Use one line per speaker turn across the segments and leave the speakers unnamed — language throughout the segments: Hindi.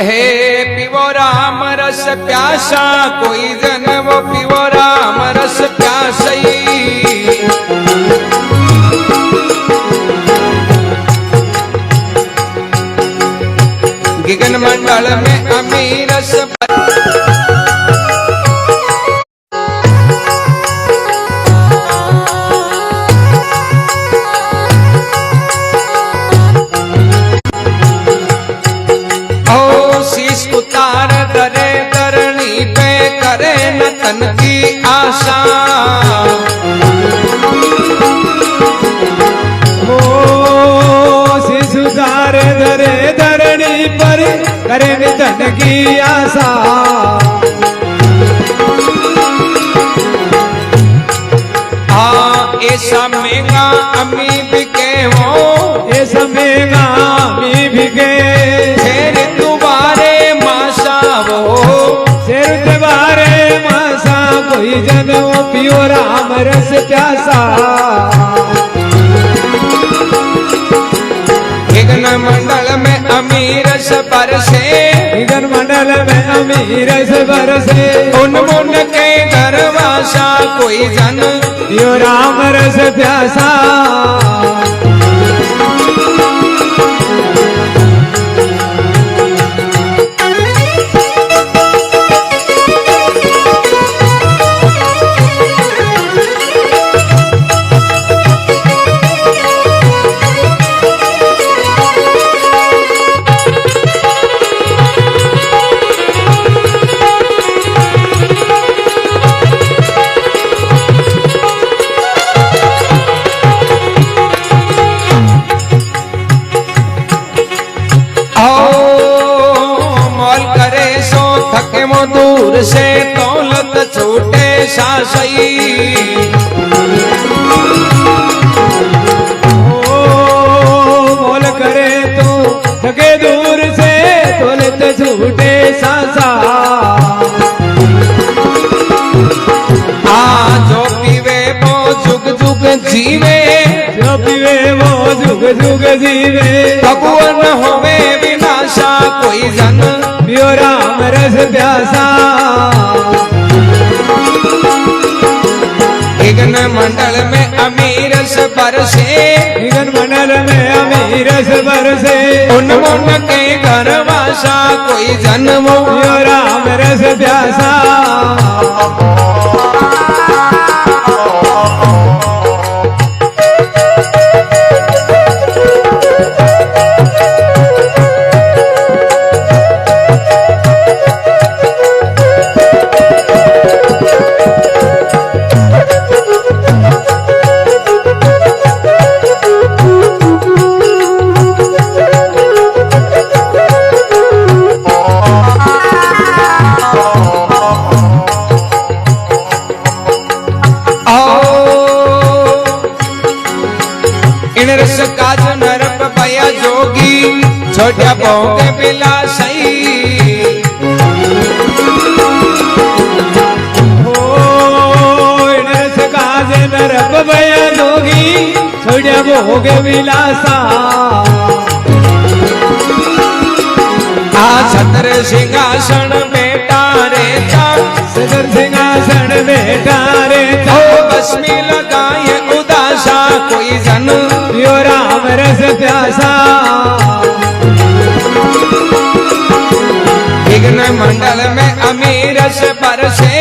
हे पीवो राम रस प्यासा, कोई जन वो पीवो राम रस प्यासई। गगन मंडल में अमीर रस उतार दरे धरणी पे करे न तन की आशा।
ओ शीश उतार दरे धरणी पर करे न तन की आशा।
ऐसा महंगा अमी बिके हो,
ऐसा महंगा अमी बिके।
शेर तुम्हारे मासा वो,
शेर तुम्हारे मासा, कोई जन वो पियो राम रस प्यासा।
गगन मंडल में अमीर रस बरसे,
गगन मंडल में अमीर रस बरसे।
उन मुन के दरवासा, कोई जन
पियो राम रस प्यासा।
दूर से दौलत छूटे सासई।
ओ मोल करे तो थके दूर से दौलत छूटे सासा।
जो पीवे वो जुग जुग जीवे,
जो पीवे वो जुग जुग जीवे।
भगवान होवे विनाशा, कोई जन
पियो राम रस प्यासा।
गगन मंडल में अमीर रस बरसे,
गगन मंडल में अमीर रस बरसे।
उन मुन के घर वासा, कोई जन वो
पियो राम रस प्यासा।
रस काज नरप भया जोगी, छोटा भोग बिलासई।
रस काज नरप भया जोगी, छोटा भोग बिलासा।
छत्र सिंहासन बेटा रेता,
सदर सिंहासन बेटा रेता।
भस्मी लगाए उदासा, कोई जन
पियो राम रस प्यासा।
गगन मंडल में अमीर रस बरसे,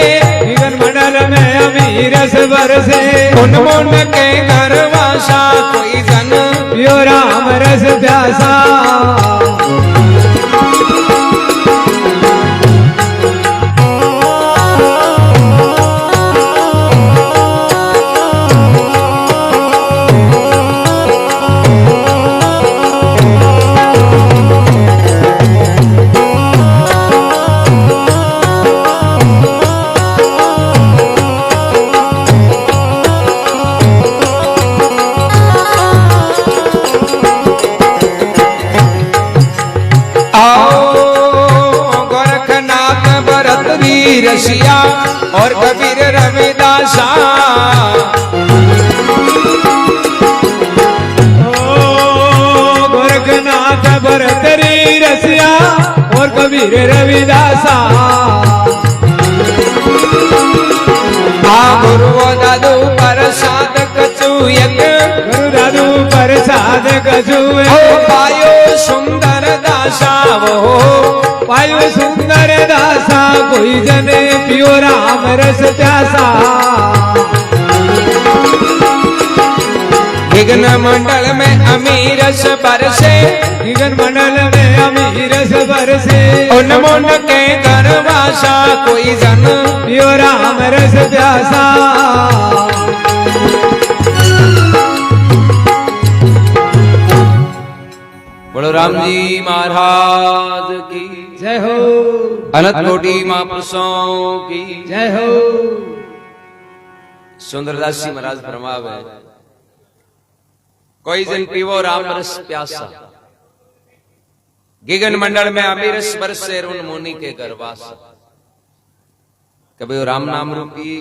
गगन मंडल में अमीर रस बरसे।
उन मुन के घर वासा, कोई जन
पियो राम रस प्यासा।
रसिया और कबीर रविदासा।
गोरखनाथ भरतरी रसिया और कबीर जुए
पायो सुंदर दासा वो
पायो सुंदर दासा कोई जन पियो राम रस प्यासा
विघ्न मंडल में अमीरस बरसे
विघ्न मंडल में अमीरस बरसे
उन मुन के गर्वासा कोई जन
पियो राम रस प्यासा
बोलो राम जी महाराज की
जय हो
अनंत कोटि महापुरुषों की
जय हो
सुंदरदास जी महाराज फरमावे कोई जन पीवो राम रस प्यासा गिगन मंडल में अमीरस बरसे उन मुनि के गर्वास कभी राम नाम रूपी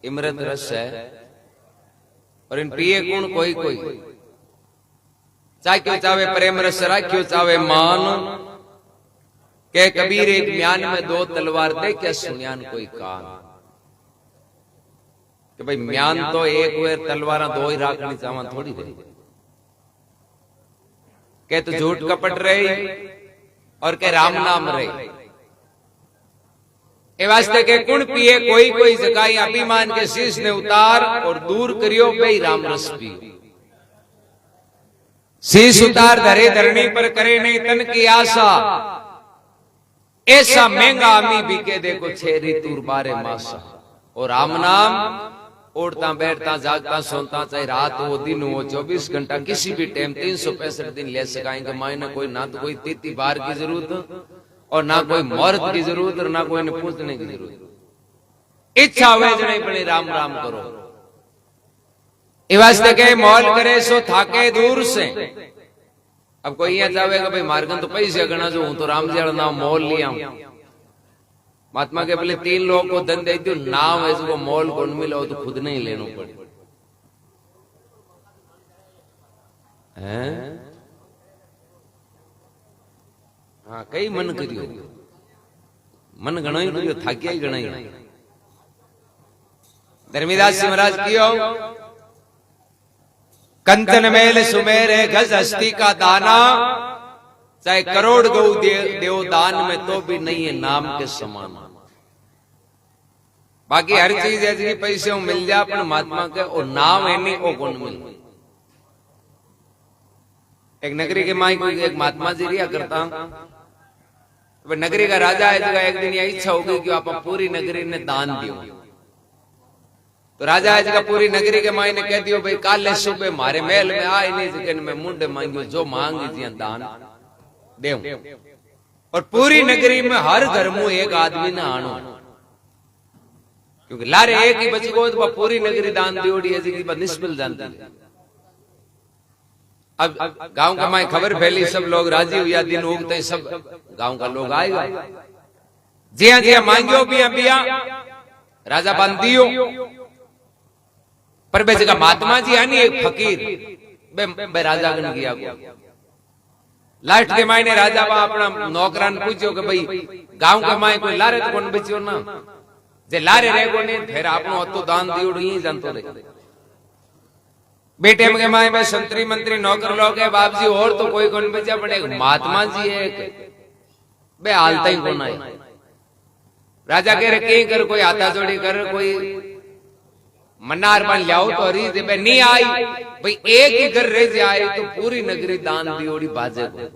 इमरत रस है और इन पिए कौन कोई कोई चाहे क्यों चाहे प्रेम रस राख्यो चाहे मान के कबीर एक म्यान में दो तलवार दे क्या सुनियान कोई कान कि भाई म्यान तो एक वेर तलवार दो ही राखनी चाहवा थोड़ी रही के तो झूठ कपट रही और के राम नाम रही ए वास्ते के कुण पिए कोई कोई जगाई अभिमान के शीश ने उतार और दूर करियो भाई राम रस पी शीश उतार धरे धरणी पर करे नहीं तन की आशा ऐसा महंगा आमी बिके देखो छेरी तूर बारे मासा और राम नाम उड़ता बैठता जागता सोता चाहे रात हो दिन हो 24 घंटा किसी भी टाइम 365 दिन ले सकाएंगे मायने कोई ना तो कोई तीती बार की जरूरत और ना कोई मुहूर्त की जरूरत और ना कोई ने पूछने की जरूरत इच्छा हुए नहीं पड़े राम राम करो वास्ते के मौल करे सो थाके दूर से अब कोई यहाँ चाहेगा भाई मार्गन तो पैसे गणा जो हूं तो राम जी नाम मौल लिया महात्मा के पहले 3 लोगों को धन दे दो नाम है जो मौल को मिला हो तो खुद नहीं लेना पड़े हाँ कई मन करियो मन गणाई करियो थाकिया ही गणाई धर्मीदास जी महाराज कियो कंचन मेल सुमेरे गज हस्ती का दाना चाहे करोड़ गौ देव दान में तो भी नहीं है नाम के समान बाकी हर चीज ऐसी पैसे मिल जाए अपन महात्मा के और नाम है नहीं वो कौन मिल एक नगरी के माई कोई एक महात्मा जी रिया करता तो नगरी का राजा है जगह एक दिन यह इच्छा हो गई कि आप पूरी नगरी ने दान दियो तो राजा है जगह पूरी नगरी के माई ने कह दियो भाई काले सुबह मारे महल में आए नहीं जगह में मुंडे मांगियो जो मांगी जी दान दे और पूरी नगरी में हर घर में एक आदमी ने आनो क्योंकि लारे एक ही बच गो तो पूरी नगरी दान दियोड़ी है जी निष्फल जानती है अब गांव का माई खबर फैली सब लोग राजी हुआ दिन उगते सब गांव का लोग आएगा जिया जिया मांगियो बिया राजा बांध दियो पर बे जगह महात्मा जी है नी एक फकीर बे राजा गण गया लास्ट के मायने राजा बा अपना नौकरान पूछो कि भाई गांव के माय कोई लारे तो कौन बचियो ना जे लारे रह को ने फिर आपनो अतो दान दियोड़ ही जानतो रे बेटे में के माय में संतरी मंत्री नौकर लोग है बाप जी और तो कोई कौन बचा पड़े महात्मा जी है बे हालता ही कोन है राजा कह रहे के कर कोई हाथा जोड़ी कर कोई मन्नार बन लाओ तो री दे बे नहीं आई भाई एक ही घर रह जाए तो पूरी नगरी दान दियोड़ी बाजे को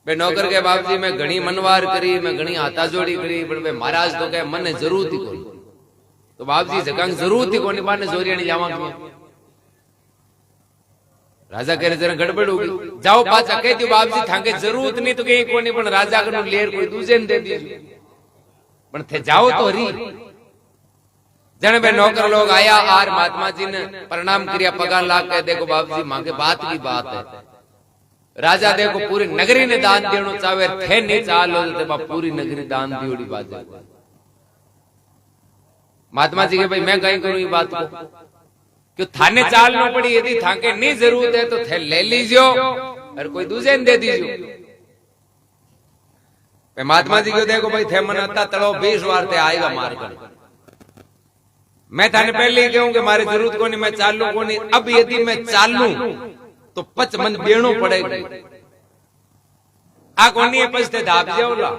बे नौकर के बाप जी मैं घणी मनवार करी मैं घणी हाथा जोड़ी करी पर बे महाराज तो कहे मने जरूरत ही कोई तो बाप जी जगह जरूरत ही कोनी बाने जोरिया नहीं जावा राजा कह रहे जरा गड़बड़ होगी जाओ पाछा कह दियो बाप जी थाके जरूरत नहीं तो कहीं कोनी पण राजा कनु लेर कोई दूजे ने दे दीजिए पण थे जाओ तो री जन बे नौकर लोग आया आर महात्मा जी ने प्रणाम किया पगार ला के देखो बाप जी मांगे बात की बात है राजा देखो पूरी नगरी ने दान देनो चाहे थे नहीं चालो तो पूरी नगरी दान दियोड़ी बात महात्मा जी के भाई मैं कहीं करूं ये बात को क्यों थाने चाल न पड़ी यदि थाके नहीं जरूरत है तो थे ले लीजियो और कोई दूसरे ने दे दीजियो महात्मा जी को देखो भाई थे मन अता तड़ो 20 बार थे आएगा मार कर मैं थाने पहले ही कहूं कि मारी जरूरत को नहीं मैं चालू को नहीं अब यदि मैं चालू तो पच मन बेणो पड़ेगा। आ कोनी है पच ते धाप जाओ ला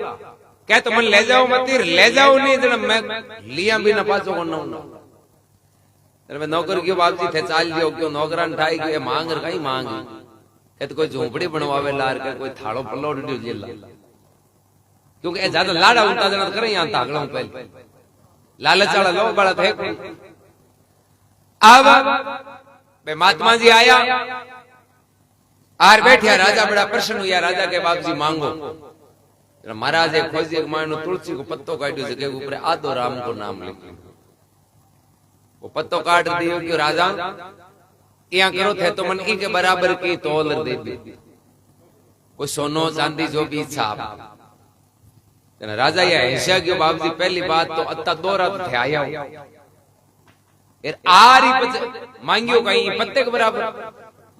क्या तो मन ले जाओ मत ले जाओ नहीं जण मैं लिया भी ना पाछो कोन ना मैं नौकर क्यों बाप जी थे चाल दियो क्यों नौकरान ठाई के मांग र कई मांग के तो कोई झोपड़ी बनवावे लार के कोई थाळो पलोड दियो जेला क्योंकि ए ज्यादा लाड़ा उल्टा जण करे यहां तागड़ो पहले लालच वाला लो बड़ा थे अब बे महात्मा जी आया आर बैठिया राजा बड़ा प्रसन्न हुआ राजा के बाप जी मांगो महाराज एक खोजी एक मानो तुलसी को पत्तो काटियो जगह ऊपर आदो राम को नाम लिखो वो पत्तो काट दियो कि राजा क्या करो थे तो मन के बराबर की तौल दे दे कोई सोनो चांदी जो भी इच्छा राजा ये ऐसा क्यों बाप जी पहली बात तो अत्ता दौरा थे आया आरी मांगियो कहीं पत्ते के बराबर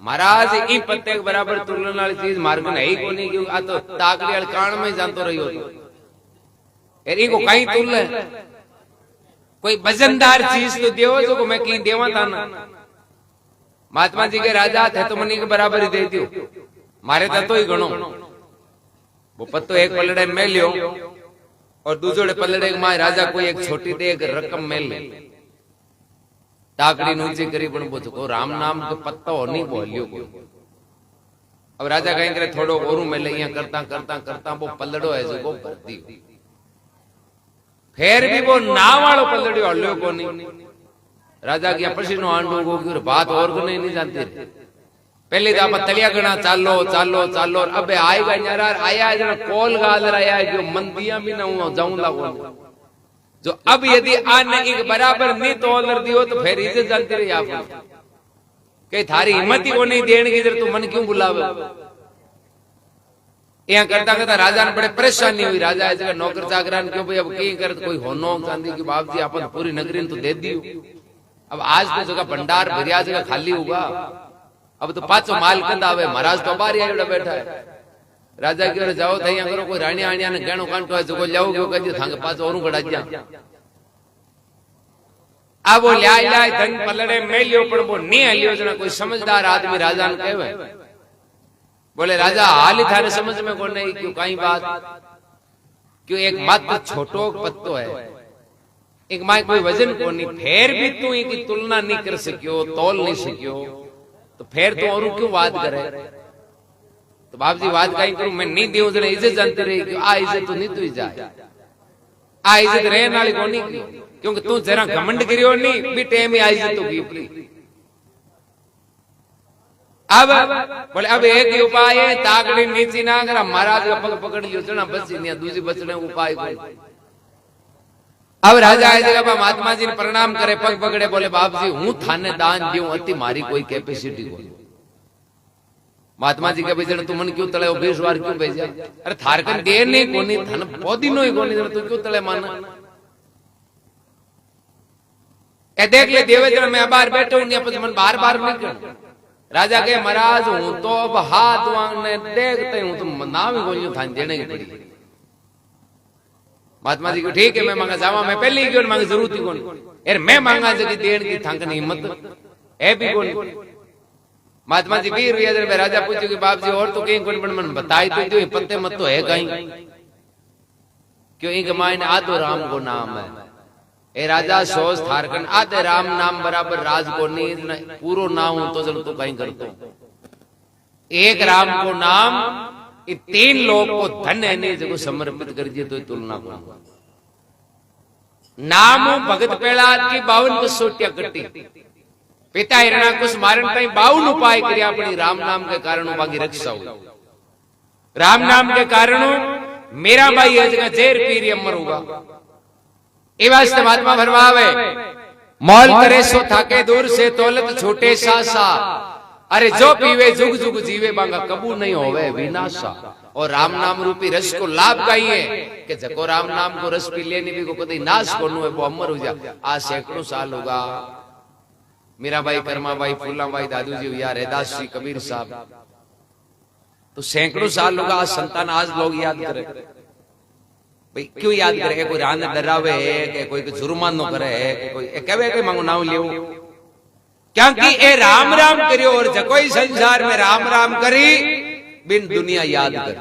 महाराज ई पत्ते के बराबर तुलने वाली चीज मार्ग है ही कोनी क्यों आ तो ताकड़ी वाले कान में जानतो रहियो यार इको कहीं तुल कोई वजनदार चीज तो देवो जो को मैं कहीं देवा था ना महात्मा जी के राजा थे तो मनी के बराबर ही दे दियो मारे था तो ही गणो वो पत्तो एक पलड़े में लियो और दूसरे पलड़े में राजा कोई एक छोटी दे एक रकम में ले ताकड़ी ऊंची करी पण बोतो को राम नाम के पत्तो नहीं बोलियो को अब राजा कहीं करे थोड़ो औरू में ले यहाँ करता करता करता वो पलड़ो है जो वो भरती फिर भी वो नाम वालो पलड़ो हल्लो को नहीं राजा की पसीनो आंडो को की बात और को नहीं जानते पहले तो आप तलिया गणा चालो चालो चालो अबे आएगा यार आया जरा कॉल गाल आया जो मंदिया भी ना हुआ जाऊं लागो जो अब यदि आने एक बराबर नहीं तो ऑलर दियो तो फिर इज्जत जानती रही आप कहीं थारी हिम्मत ही को नहीं देने की तू मन क्यों बुलावे यहाँ करता करता राजा ने बड़े परेशानी हुई राजा ऐसे नौकर चाकरान क्यों भाई अब कहीं कर कोई होनो चांदी की बाप जी अपन पूरी नगरी तो दे दियो अब आज तो जगह भंडार भरिया जगह खाली होगा अब तो पाचो माल कंद आवे महाराज तो बारी आयोड़ा बैठा है राजा की ओर जाओ थे करो कोई रानी आणिया ने गणो कांटो है जो जाओ क्यों कह थांग पाचो औरू गड़ा जा अब वो ल्याय ल्याय धन पलड़े में लियो पण वो नहीं हलियो जना कोई समझदार आदमी राजा ने कहवे बोले राजा हाल ही थारे समझ में को नहीं क्यों कहीं बात क्यों एक मात्र छोटो पत्तो है एक माय कोई वजन को नहीं फिर भी तू इनकी तुलना नहीं कर सकियो तौल नहीं सकियो तो फिर तो और क्यों बात करे तो बाप जी बात कहीं करूं मैं नहीं दूं जरा इज्जत जानते रही कि आ इज्जत तो नहीं तू जाए आ इज्जत रहने वाली को नहीं क्योंकि तू जरा घमंड करियो नहीं भी टाइम ही आ इज्जत तो की अब बोले अब एक ही उपाय है ताकड़ी नीचे ना अगर महाराज का पग पकड़ लियो जना बस नहीं दूसरी बचने उपाय कोई अब राजा है जगह महात्मा जी ने प्रणाम करे पग पकड़े बोले बाप जी हूं थाने दान दियो अति मारी कोई कैपेसिटी को महात्मा जी के भेजने तू मन क्यों तले 20 बार क्यों भेजा अरे थारकन दे नहीं कोनी धन पौधी नो कोनी तू क्यों तले माना ए देख ले देवे जन मैं बाहर बैठो नहीं अपन मन बार-बार नहीं कर राजा के महाराज हूं तो अब हाथ वांगने देखते हूं तुम नाम ही कोनी थान देने की पड़ी महात्मा जी को ठीक है मैं मांगा जावा मैं पहले ही क्यों मांग जरूरत ही कौन यार मैं मांगा जगह देने की थांकन हिम्मत है भी कौन महात्मा जी वीर हुआ जब राजा पूछो कि बाप जी और तो कहीं कौन मन बताई तो जो पत्ते मत तो है कहीं क्यों इनके मायने आदो राम को नाम है ए राजा सोच थारकन आदे राम नाम बराबर राज को नहीं पूरो नाम हो तो चलो तो कहीं कर दो एक राम को नाम ये 3 लोग को धन है नहीं जो समर्पित कर दिए तो तुलना को नाम भगत पेड़ात की 52 कसोटिया कटी पिता हिरणाकुश मारन ताई 52 उपाय कर्या पड़ी राम नाम के कारण बाकी रक्षा हुई राम नाम के कारण मेरा भाई है जगह जेर पीरी अमर होगा ए वास्ते महात्मा भरवावे मौल करे सो थाके दूर से तौलत छोटे सासा अरे जो पीवे जुग जुग जीवे बांगा कबू नहीं होवे विनाशा और राम नाम रूपी रस को लाभ गाइए कि जको राम नाम को रस पी लेनी भी को कदी नाश कोनु है वो अमर हो जा आज सैकड़ों साल होगा मीराबाई कर्माबाई फूलाबाई दादू जी या रैदास जी कबीर साहब तो सैकड़ों साल होगा आज संतान आज लोग याद करे भाई क्यों याद करे कोई रान डरावे है कि कोई जुर्मानो करे है कि कोई कहवे के मांगो नाम लियो क्योंकि ए राम राम करियो और जकोई संसार में राम राम करी बिन दुनिया याद कर।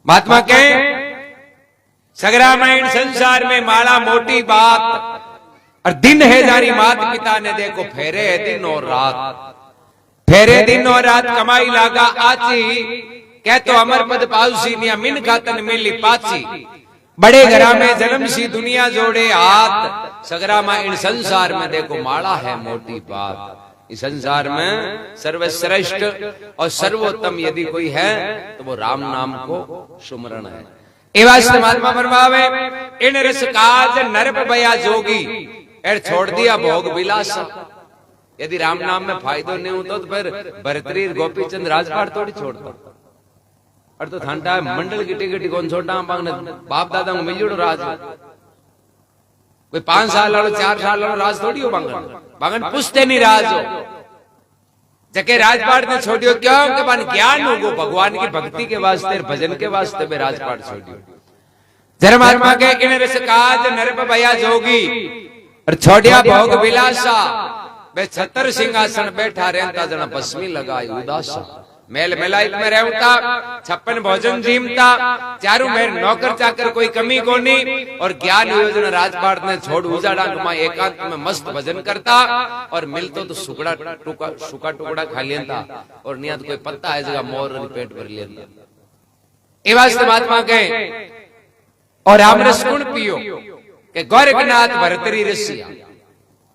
महात्मा कहे सगरामायण संसार में माला मोटी बात और दिन है जारी मात पिता ने देखो फेरे है दिन और रात, फेरे दिन और रात कमाई लागा आची कह तो अमर पद पाउसी निया मिन खातन मिली पाची, बड़े घरा में जन्म सी दुनिया जोड़े हाथ, सगरामायण संसार में देखो माला है मोटी बात। इस संसार में सर्वश्रेष्ठ और सर्वोत्तम यदि कोई है तो वो राम नाम को सुमरण है। एवं महात्मा फरमावे इन रस काज नरप भया जोगी एर छोड़ दिया भोग विलासा। यदि राम नाम में फायदो नहीं होता तो फिर भरतरी गोपीचंद राजपाट थोड़ी छोड़ता और तो थांटा मंडल की टिकट कौन छोड़ा बाप दादा को मिल राज कोई 5 साल वालों 4 साल वालों राज थोड़ी हो बांगन बांगन पूछते नहीं राज हो जके राजपाट ने छोड़ियो क्यों के बान ज्ञान होगो भगवान की भक्ति के वास्ते भजन के वास्ते में राजपाट छोड़ियो। धर्मात्मा के इन रस काज नरप भया जोगी और छोड़िया भोग विलासा वे छतर सिंहासन बैठा रहता जना भस्मी लगाई उदासा। मेल मेलाइत में रहता 56 भोजन जीमता चारों मेर नौकर चाकर कोई कमी कोनी और ज्ञान योजना राजपाट ने छोड़ उजाड़ा में एकांत में मस्त भजन करता और मिलतो तो सुकड़ा सूखा टुकड़ा खा लेता और निया तो कोई पत्ता है जगह मोर पेट भर लेता। ये वास्ते महात्मा कहे और रामरस गुण पियो के गोरखनाथ भरतरी रसिया,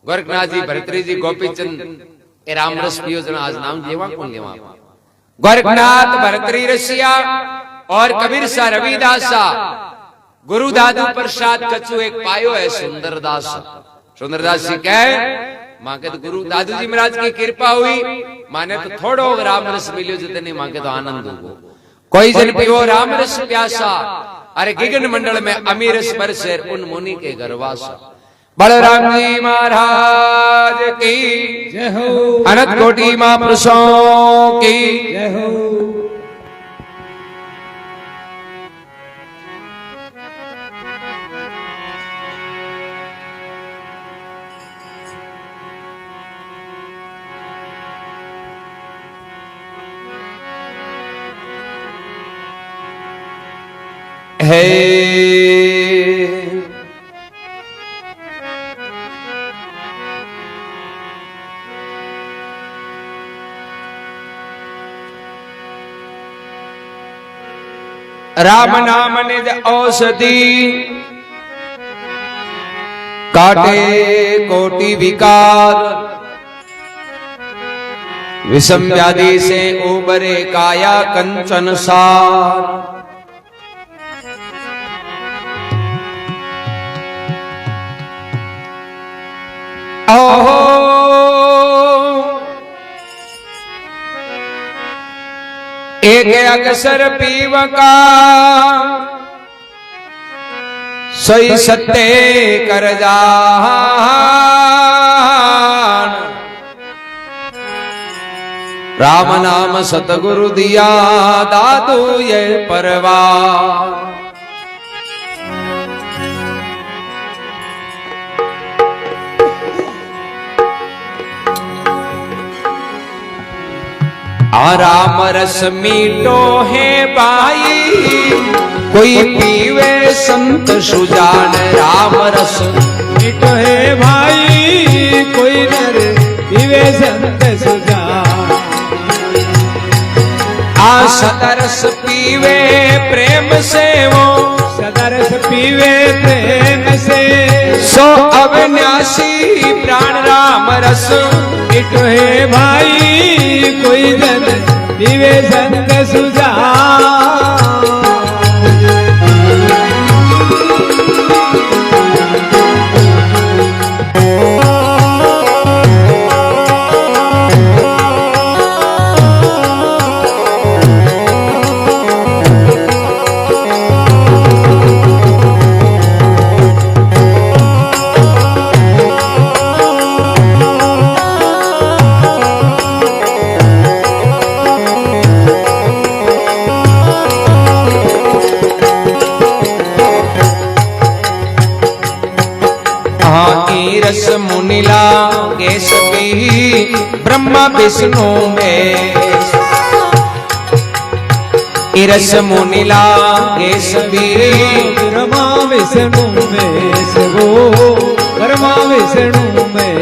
गोरखनाथ जी भरतरी जी गोपीचंद ए रामरस पियो जना आज नाम जेवा कौन लेवा गोरखनाथ भरतरी रसिया और कबीर सा रविदासा गुरु दादू प्रसाद कछु एक पायो है सुंदरदास। सुंदरदास जी कहे मां के तो गुरु दादू जी महाराज की कृपा हुई माने तो थोड़ो रामरस मिलियो जितने मां के तो आनंद हो। कोई जन पियो रामरस प्यासा अरे गिगन मंडल में अमीरस बरसे उन मुनि के गरवासा। बलराम जी महाराज की
जय हो,
अनंत कोटि महापुरुषों की
जय हो।
है राम नाम निज औषधि काटे कोटि विकार, विषम व्याधि से उबरे काया कंचन सार। ओहो एक अक्सर पीव का सही सत्य कर जान, राम नाम सतगुरु दिया दादू ये परवार। राम रस मीठो है भाई कोई पीवे संत सुजान, राम रस
मीठो है भाई कोई नर पीवे संत सुजान।
सदरस पीवे प्रेम से वो
सदरस पीवे प्रेम से
सो अविनाशी प्राण राम रस।
मीठो है भाई कोई जन पीवे संत सुजान। रस मुनिला केश पी
ब्रह्मा विष्णु में रस मुनि लागे सबीरे
ब्रह्मा विष्णु में सबो ब्रह्मा विष्णु में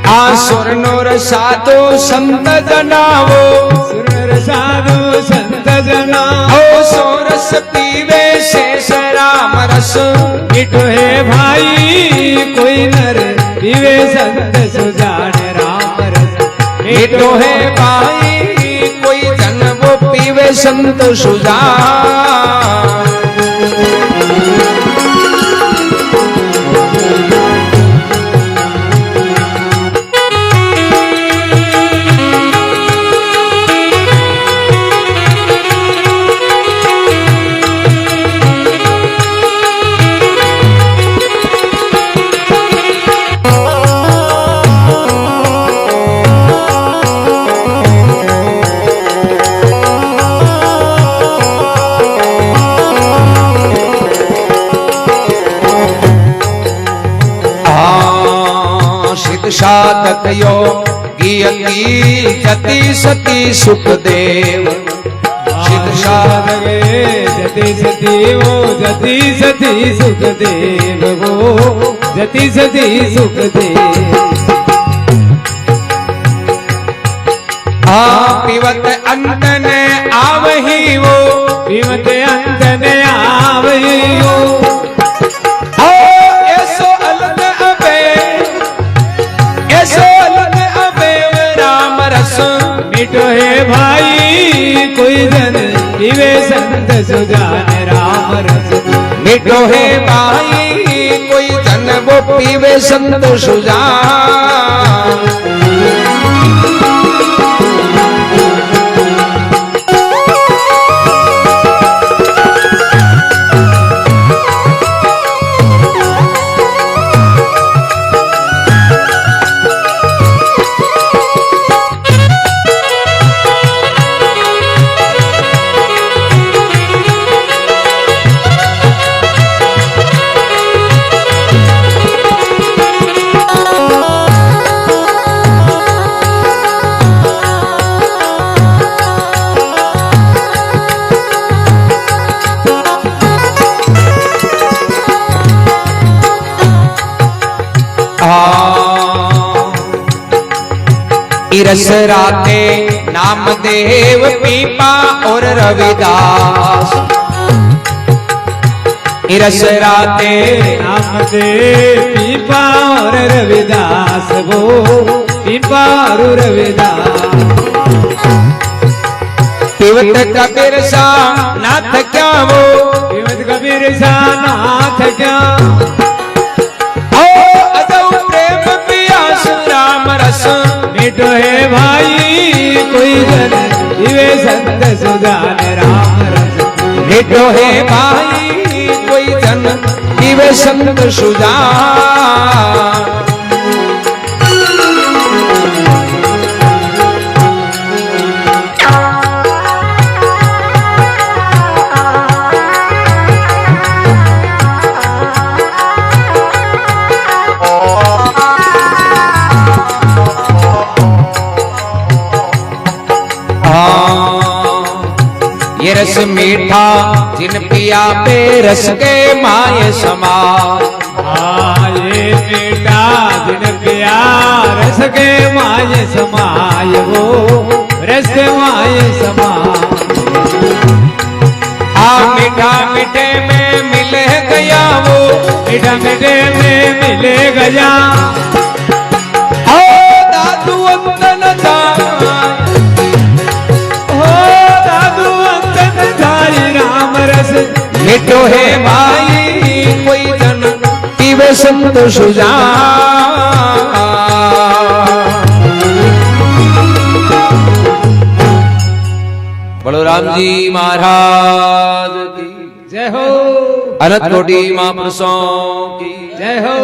आसुर नोर साधु संत जनावो
सुर साधु संत जना
ओ सोरस पीवे शेष राम रस
मिठो है भाई कोई नर पीवे संत सुजान राम रस
मिठो है भाई कोई जन वो पीवे संत सुजान साधक यो गियती जति सती सुखदेव सिद्ध साधक
जति सती वो जति सती सुखदेव वो जति सती सुखदेव
पिवत अंत ने आवही वो
पिवत अंत ने आवही वो मिठो है भाई कोई जन पीवे संत सुजान राम रस
मिठो है भाई कोई जन वो पीवे संत सुजान रस राते नामदेव पीपा और रविदास रस राते
नामदेव पीपा और रविदास वो पीपा और रविदास
पिवत कबीर सा नाथ क्या वो
पिवत कबीर सा नाथ क्या मिठो है भाई कोई जन पीवे संत सुजान राम रस
मिठो है भाई कोई जन पीवे संत सुजान ये रस मीठा जिन पिया पे रस के माय समा
ये मीठा जिन पिया रस के माय समाय वो रस के माय समा
मीठा मीठे में मिले गया वो
मीठा मीठे में मिले गया
दादू अंदन मिठो है भाई कोई जन पीवे संत सुजान बोलो राम जी महाराज की
जय हो
अनंत कोटि महापुरुषों की
जय हो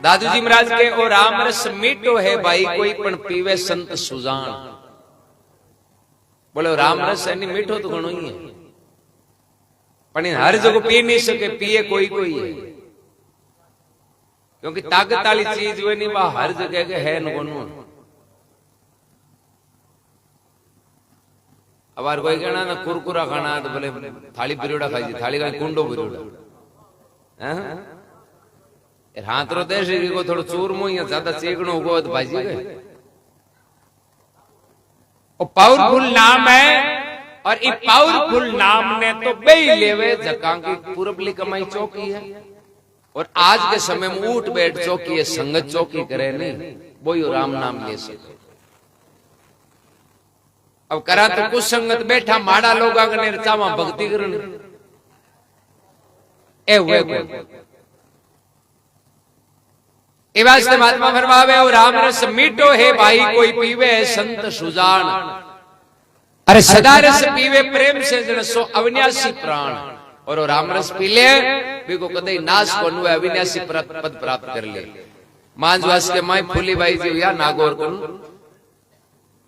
दादू जी महाराज के ओ राम रस मीठो है भाई कोई पण पीवे संत सुजान बोलो राम रस एनी मीठो तो घणो ही है पण हर जगह पी नहीं सके पिए कोई कोई है क्योंकि ताकत वाली चीज हुए नहीं वह हर जगह के है नोनू। अब यार कोई कहना ना कुरकुरा खाना तो बोले थाली पिरियोड़ा खाई थाली का कुंडो पिरियोड़ा हाथ रो देश को थोड़ा चूरमो या ज्यादा चेकणो होगो तो भाजी गए। और पावरफुल नाम है और इस पावरफुल नाम ने तो बेई लेवे जकां की पूरबली कमाई चौकी है और आज के समय में उठ बैठ चौकी है संगत चौकी करे नहीं वो राम नाम ले सके। अब करा तो कुछ संगत बैठा माड़ा लोग आगने चावा भक्ति करने ए हुए ए वास्ते महात्मा फरमावे और राम रस मीठो है भाई कोई पीवे संत सुजान। अरे सदा रस पीवे प्रेम से जन सो अविनाशी प्राण। और वो राम रस पी ले बिको कदे नाश को नुए अविनाशी पद प्राप्त कर ले। मांझ वास्ते माई फूली बाई जी या नागौर करूं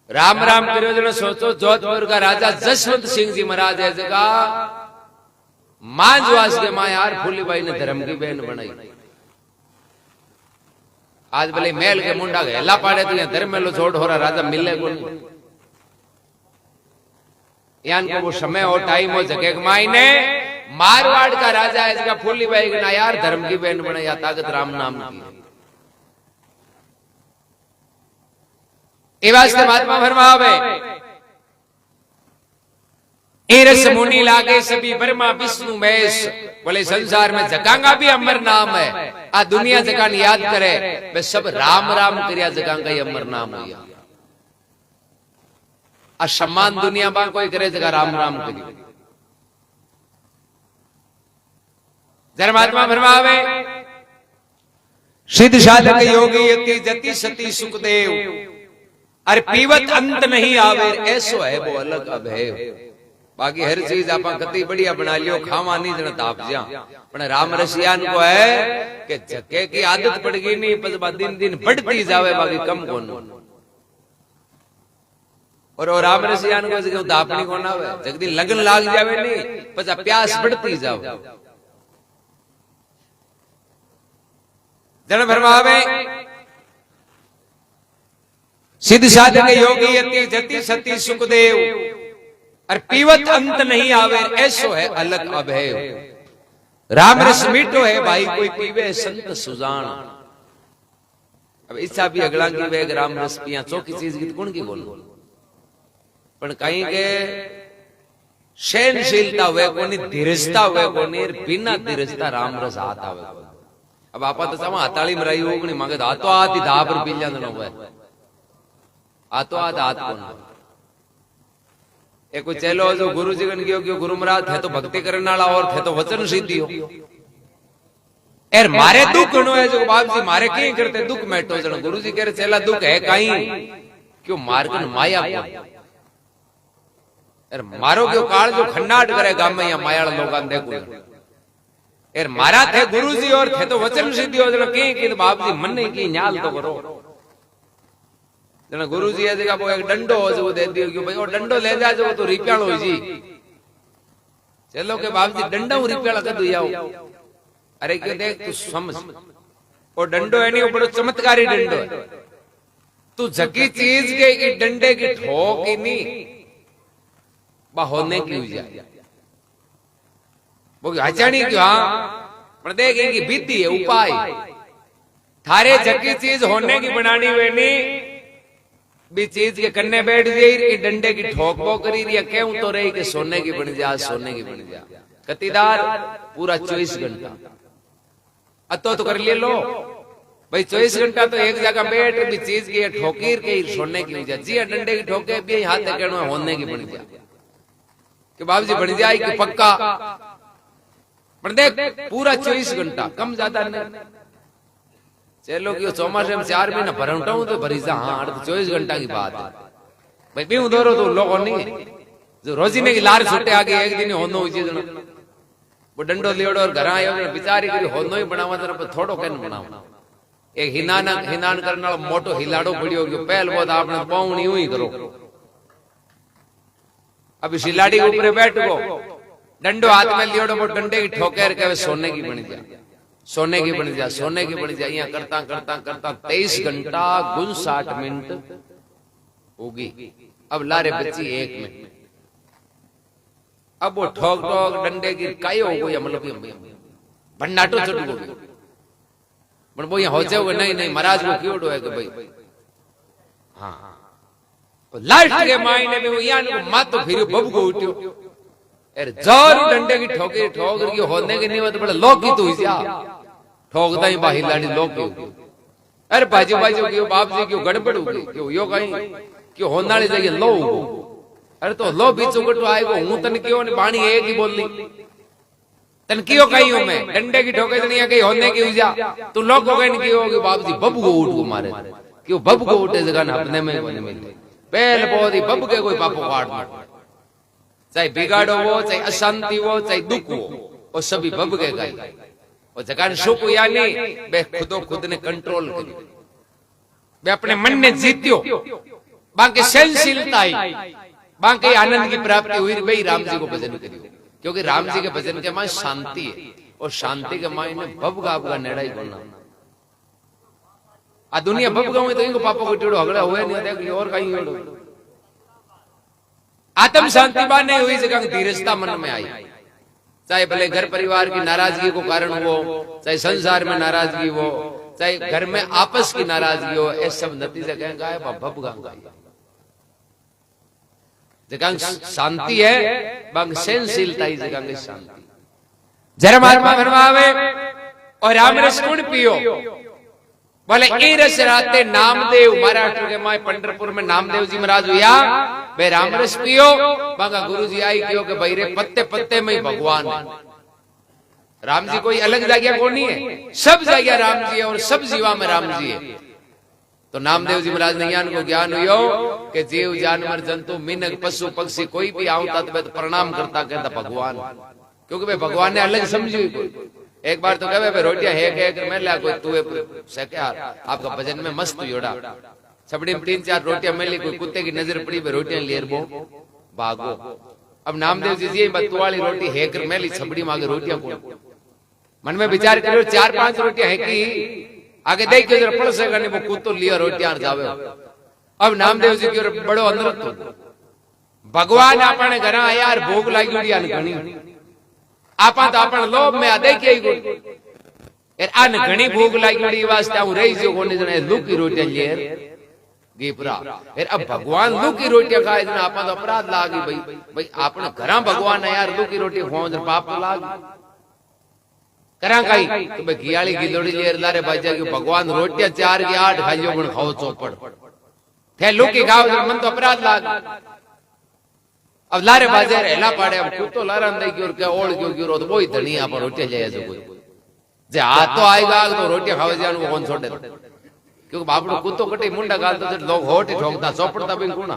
राम राम करो जन सोचो जोधपुर का राजा जसवंत सिंह जी महाराज है जगह मांझ वास्ते मां यार फूली बाई ने धर्म की बहन बनाई। आज भले मेल के मुंडा हेला पाड़े तो यहाँ धर्म में छोड़ हो रहा राजा मिले को यान को वो समय हो टाइम हो जगह मायने मारवाड़ का राजा है इसका फूली बाई ना यार धर्म की बहन बने या ताकत राम नाम की। ए वास्ते महात्मा फरमावे ए रस मुनि लागे सभी ब्रह्मा विष्णु महेश। बोले संसार में जगांगा भी अमर नाम है आ दुनिया जगान याद करे वे सब राम राम करिया जगांगा ही अमर नाम हुआ। आ सम्मान दुनिया में कोई करे जगह राम राम करियो। धर्मात्मा फरमावे सिद्ध साधक योगी यति जति सती सुखदेव। अरे पीवत अंत नहीं आवे ऐसो है वो अलग अब है। बाकी हर चीज आप कति बढ़िया बना लियो खावा नहीं जन ताप जा पण राम रसियान को है कि जके की आदत पड़ गई नहीं पछबा दिन दिन बढ़ती जावे बाकी कम कोन। और वो राम रसियान को जके दापणी कोन आवे जग दिन लगन लाग जावे नहीं पछा प्यास बढ़ती जावे। जन फरमावे सिद्ध साधक योगी यति जति सती सुखदेव। और पीवत अंत नहीं आवे ऐसो है अलग अभय। राम रस मीठो है भाई कोई पीवे संत सुजान। अब इच्छा भी अगला की वेग राम रस पिया चौकी चीज की गुण की बोलो पण कहीं के सहनशीलता हुए कोनी धीरजता हुए कोनी बिना धीरजता राम रस हाथ आवे। अब आपा तो sama हताली में रही होगनी मांगे हाथों हाथ ही धाप पर पी जानो हुए हाथों हाथ हाथ कोन। एक चलो जो गुरु जी गन गयो गुरु महाराज थे तो भक्ति करने वाला और थे तो वचन सिद्धि हो एर मारे दुख नो है जो बाप जी मारे कहीं करते दुख मेटो जन गुरु जी कह रहे चला दुख है कहीं क्यों मारकन माया को एर मारो क्यों काल जो खन्नाट करे गांव में या मायाड़ लोगान देखो एर मारा थे गुरु जी और थे तो वचन सिद्धि हो जन कहीं कि बाप जी मन नहीं की न्याल तो करो जना गुरु जी है वो एक डंडो हो जो दे दियो क्यों भाई वो डंडो ले जा जो तो रिप्याल हो जी चलो के बाप जी डंडा रिप्याल कर दिया अरे क्यों देख तू समझ वो डंडो है नहीं वो बड़ो चमत्कारी डंडो है तू जकी चीज के डंडे की ठोक ही नहीं बा होने की जाए वो हचानी क्यों हाँ पर देख इनकी बीती है उपाय थारे जकी चीज होने की बनानी हुए नहीं भी चीज के कन्ने बैठ जाए डंडे की ठोक बो करी या क्यों तो रही कि सोने की बन जा सोने की बन जा कतीदार पूरा 24 घंटा अतो तो कर ले लो भाई 24 घंटा तो एक जगह बैठ भी चीज की ठोकीर के सोने की जा जी डंडे की ठोके भी हाथ कहना होने की बन जा कि बाबू जी बन जाए कि पक्का पर देख पूरा 24 घंटा कम ज्यादा नहीं चलो कि चौमासे में 4 महीना भरमटा हूं तो भरी जा हाँ 24 घंटा की बात है भाई भी उधर तो लोगों नहीं जो रोजीने की लार छुट्टे आगे एक दिन होनो हुई चीज वो डंडो लियोड़ो और घर आयो बिचारी करी होनो ही बनावा तो थोड़ो कैन बनावा एक हिनान करने वाला मोटो हिलाड़ो पड़ियो गयो पहल बहुत आपने पाउनी यूं ही करो अभी सिलाड़ी ऊपर बैठ गो डंडो हाथ में लियोड़ो वो डंडे की ठोकर के सोने की बन जा सोने की बन जा, सोने की बन जा, यहाँ करता करता करता 23 घंटा 59 मिनट होगी। अब लारे बच्ची 1 मिनट। अब वो ठोक ठोक डंडे की काई हो गई, मतलब भन्नाटो चढ़ गई। पर वो यहाँ होचे हुए नहीं नहीं महाराज को क्यों डोए कि भाई हाँ लास्ट के मायने में वो यहाँ मात तो फिर बब को उठ्यो अरे जोर डंडे की ठोके ठोक रही होने की नहीं होती बड़ा लोग की तू जा ठोकता ही बाहर लाड़ी लोग की। अरे बाजी बाजी क्यों बाप जी क्यों गड़बड़ हो गई क्यों यो कहीं क्यों होने वाली जगह लो। अरे तो लो बीच उगटो आएगो हूं तन क्यों ने बाणी एक ही बोल ली तन क्यों कही हूं मैं डंडे की ठोके नहीं कहीं होने की जा तू लोग को कहीं की होगी बाप जी बब को उठ को मारे क्यों बब को उठे जगह अपने में कोई मिले पहल बहुत ही बब के कोई पापो काट दो चाहे बिगाड़ो वो चाहे अशांति हो चाहे दुख हो वो सभी बब के गई और जगह सुख या नहीं बे खुदो खुद ने कंट्रोल करियो बे अपने मन ने जीत्यो बाकी सहनशीलता आई बाकी आनंद की प्राप्ति हुई भाई राम जी को भजन करियो क्योंकि राम जी के भजन के मां शांति है और शांति के मां ने बब का नेड़ा ही बोलना आ दुनिया बब गाँव तो इनको पापा को टेढ़ो हगड़ा हुए नहीं देख और कहीं होड़ो आत्म शांति बात नहीं हुई जगह धीरजता मन में आई चाहे भले घर परिवार की नाराजगी को कारण हो चाहे संसार में नाराजगी हो चाहे घर में आपस की नाराजगी हो ये सब नतीजा कहेंगे बब गाँव जगह शांति है बंग सहनशीलता ही जगह शांति जरा महात्मा फरमावे और राम रस गुण पियो बोले ए रस राते नामदेव महाराष्ट्र के माए पंढरपुर में नामदेव जी महाराज हुआ वे राम रस पियो बांगा गुरु जी आई क्यों के भाई रे पत्ते पत्ते में ही भगवान है। राम जी कोई अलग जगह को नहीं है सब जगह राम जी है और सब जीवा में राम जी है। तो नामदेव जी महाराज ने ज्ञान को ज्ञान हुयो कि जीव जानवर जंतु मिनक पशु पक्षी कोई भी आवता तो प्रणाम करता कहता भगवान क्योंकि भाई भगवान ने अलग समझी एक बार तो कहे रोटियां है मैं ला कोई तू आपका भजन में मस्त योड़ा छपड़ी में 3-4 रोटियां मिली कोई कुत्ते की नजर पड़ी रोटियां ले भागो। अब नामदेव जी जी तू वाली रोटी है कर मिली छपड़ी में आगे रोटियां को मन में विचार करो 4-5 रोटियां है कि आगे देख के पड़ सका नहीं वो कुत्तो लिया रोटियां जावे। अब नामदेव जी की बड़ो अंदर भगवान अपने घर आया भोग लागी घनी आपा तो अपन लोभ में आदे के अन घनी भूख लागी वास्ते हूं रही जो कोने जने लूकी रोटियां ले गीपरा अब भगवान लूकी रोटियां खाए जने आपा तो अपराध लागी भाई भाई आपने घरा भगवान है यार लूकी रोटी खाओ जने पाप तो लागी करा काई तो भाई घियाली गिलोड़ी लेर लारे बाजा के भगवान रोटियां 4 की 8 खाइयो पण खाओ चौपड़ थे लूकी खाओ जने मन तो अपराध लागी। अब लारे बाजार हेला पाड़े अब कुत्तो लारा अंदर की ओर क्या ओढ़ क्यों क्यों तो वही धनिया पर रोटियां ले जाए कोई जे हाथ तो आएगा तो रोटियां खावे जान वो कौन छोड़े क्योंकि बापड़ो कुत्तो कटे मुंडा गालता तो लोग होठ ठोकता चौपड़ता भी कोना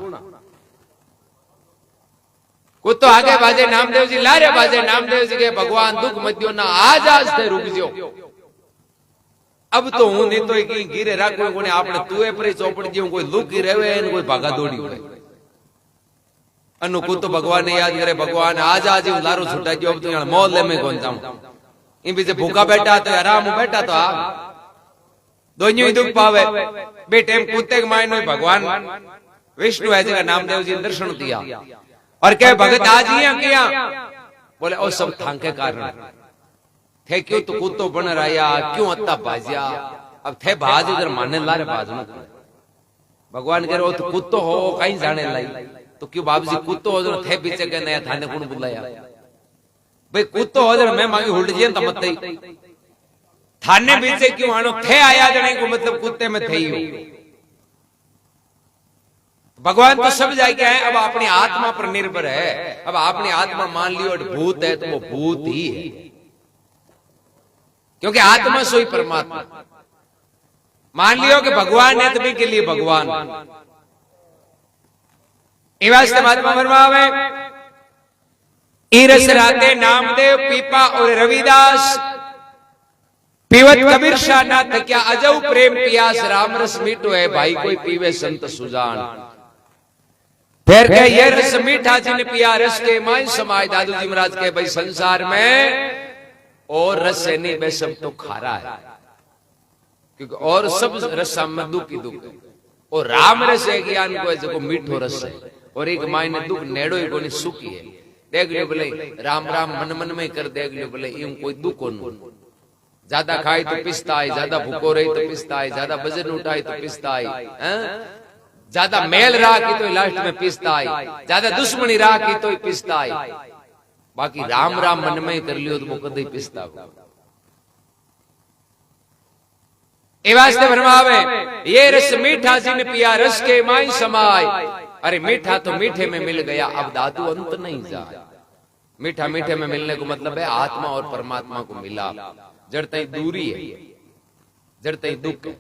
कुत्तो आगे बाजे नामदेव जी लारे बाजे नामदेव जी के भगवान दुख मध्यो ना आज थे रुक जो अब तो हूं नहीं तो की गिरे राखो कोने आपने तुए पर चौपड़ दियो कोई लुकी रहवे कोई भागा दौड़ी होए अनु कुत्तो भगवान ने याद करे भगवान आज लारो छुटा जो अब तो यहाँ मोहल्ले में कौन जाऊं इन पीछे भूखा बैठा तो आराम बैठा तो दोनों ही दुख पावे बेटे कुत्ते के मायने भगवान विष्णु है जगह नामदेव जी ने दर्शन दिया और क्या भगत आज ही किया बोले और सब थांके कारण थे क्यों तो कुत्तो बन रहा क्यों अत्ता भाजिया अब थे भाज इधर मानने लारे भाज भगवान कह रहे तो कुत्तो हो कहीं जाने लाई तो क्यों बाबू जी कुत्तो हो थे पीछे के नया थाने कौन बुलाया भाई कुत्तो हो मैं मांगी उल्ट जिए तो मत थाने पीछे क्यों आनो थे आया जने को मतलब कुत्ते में थे ही भगवान तो सब जाके है अब अपनी आत्मा पर निर्भर है। अब अपनी आत्मा मान लियो भूत है तो वो भूत ही है क्योंकि आत्मा सोई परमात्मा मान लियो कि भगवान है तभी के लिए भगवान वास्ते महात्मा फरमावे ईरस राते नामदेव पीपा और रविदास पीवत कबीर शाह ना थक्या अजऊ प्रेम पियास राम रस मीठो है भाई कोई पीवे संत सुजान फिर के ये रस मीठा जिन पिया रस के माई समाज दादू जी महाराज के भाई संसार में और रस है नहीं, वे सब तो खारा है, क्योंकि और सब रस में दुख ही दुख है। और राम रस है ज्ञान को जो मीठो रस है, और एक मायने दुख नेड़ो ही कोनी सुखी है। देख लियो भले राम राम मन मन में कर, देख लियो भले यूं कोई दुख कोनु। ज्यादा खाई तो पिस्ता है, ज्यादा भूखो रही तो पिस्ता है, ज्यादा वजन उठाई तो पिस्ता है, ज्यादा मेल राखी तो लास्ट में पिस्ता है, ज्यादा दुश्मनी राखी तो पिस्ता है। बाकी राम राम मन में कर लियो तो वो कदे पिस्ता हो। ए वास्ते फरमावे ये रस मीठा जिन पिया रस के माई समाय। अरे मीठा तो मीठे में मिल गया, अब दादू अंत नहीं जाए। मीठा मीठे में मिलने को मतलब है आत्मा और परमात्मा को मिला। जड़ तई दूरी है, जड़ तई दुख है।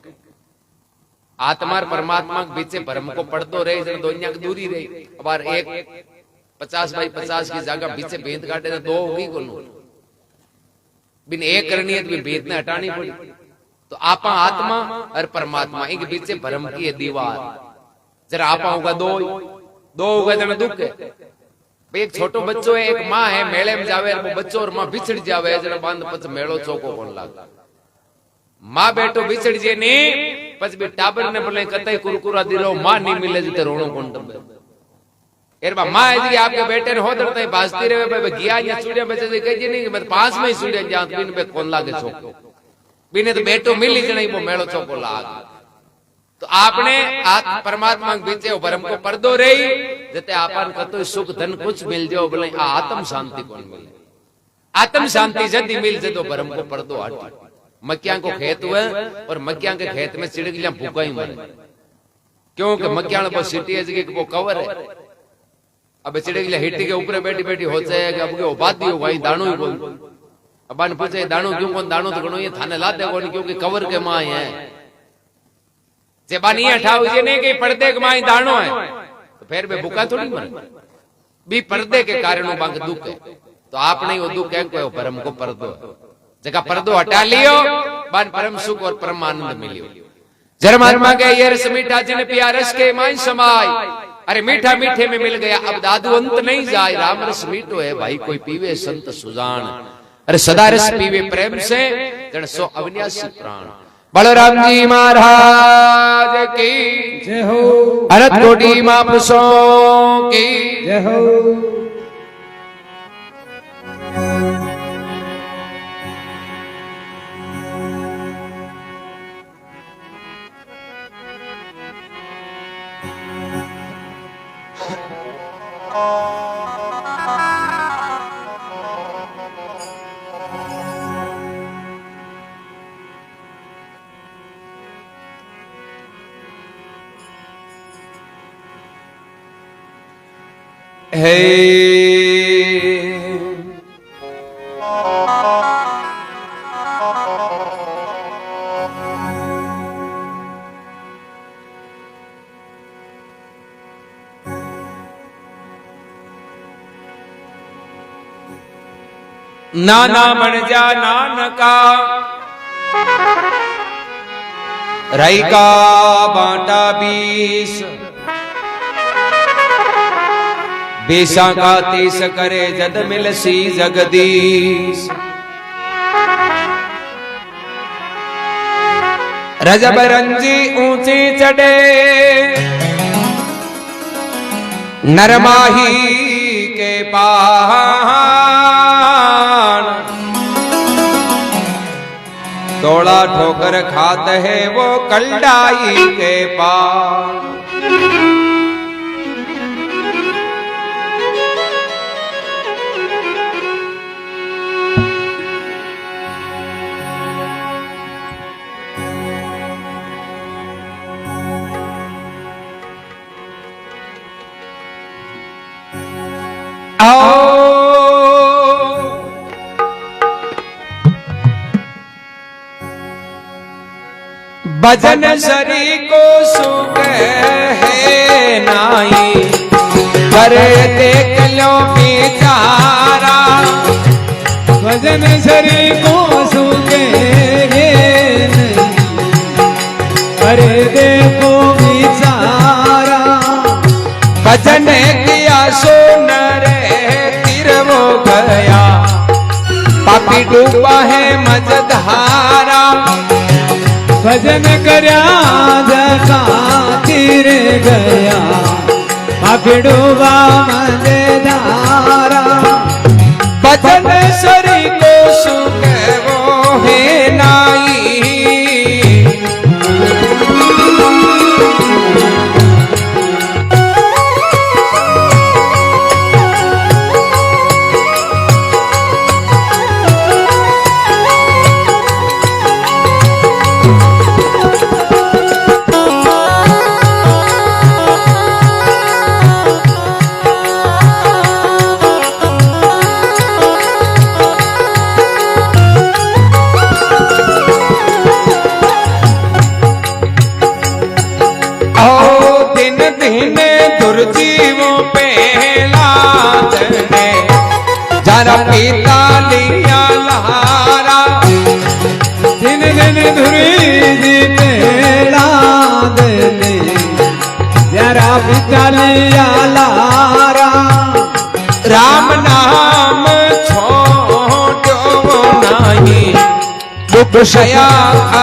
आत्मा और परमात्मा के बीच भरम को पड़तो रहे, जड़ दुनिया की दूरी रही। अब एक 50 बाई 50 की जगह पीछे भेद काटे तो दो होगी को बिन एक करनी है तो भेद ने हटानी पड़ी। तो आपा आत्मा और परमात्मा इनके पीछे भरम की है दीवार। जरा आपा होगा दो होगा तो दुख है। एक छोटो बच्चो है, एक माँ है, मेले में जावे वो बच्चो और माँ बिछड़ जावे, जरा बांध पच मेलो चौको कौन लाग। माँ बेटो बिछड़ जे नहीं पच भी टाबर ने बोले कतई कुरकुरा दिलो, माँ नहीं मिले जिते रोनो कौन तब। एरबा माँ है जी आपके बेटे ने होदर तई बाजती रहे बे गिया या चूड़िया बचे जे कह जी नहीं कि मैं पास में ही चूड़िया जात बिन बे कौन लागे चौको। बिने तो बेटो मिली जने वो मेलो चौको लाग। तो आपने परमात्मा के बीच भरम को पर्दो रही जते आपन कतो सुख धन कुछ मिल जाओ बोले आत्म शांति कौन मिले। आत्म शांति जदी मिल जे तो भरम को पर्दो हट। मक्कियां को खेत हुए और मक्कियां के खेत में चिड़िया भूखा ही मरे, क्योंकि मक्कियां वो सिटी है जगह वो कवर है। अब चिड़िया हिटी के ऊपर बैठी बैठी हो जाए अब के बादी हो भाई दाणो ही बोल। अब पूछे दाणो क्यों कौन, दाणो तो गणो ये थाने लाते कौन, क्योंकि कवर के माँ है। जेबानी हटाओ ये नहीं कि पर्दे के माई दाणो है तो फिर भी भूखा थोड़ी मरे, भी पर्दे के कारण बांग दुख है। तो आपने वो दुख है कोई भरम को पर्दो जगह पर्दो हटा लियो, बान परम सुख और परम आनंद मिलियो। जरमात्मा के ये रस मीठा जिन पिया रस के माई समाय। अरे मीठा मीठे में मिल गया, अब दादू अंत नहीं जाए। राम रस मीठो है भाई कोई पीवे संत सुजान। अरे सदा रस पीवे प्रेम से जन सो अविनाशी प्राण। बलराम जी महाराज की
जय हो,
अनंत कोटि महापुरुषों की
जय हो।
हे नाना बन जा नानका राई का बांटा 20 बेसा का 30 करे जद मिलसी जगदीश। रजब रंजी ऊंची चढ़े नरमाही के पान। तोड़ा ठोकर खात है वो कलडाई के पान। भजन सरी को सुख है नाई करे देख लो बेचारा।
भजन सरी को सुख है अरे देखो बेचारा।
भजन किया सो नर तिर वो गया पापी डूबा है मझधारा
भजन करया जका तीर गया पापी डूबा मझधारा
भजन सरी को सुख वो है नाई दुर्जीवों पे लाद ने जरा पीता लिया लहारा
दिन दिन धुरी पे लाद ने जरा पीता लिया लहारा
राम नाम छोड़ो नहीं दुख शया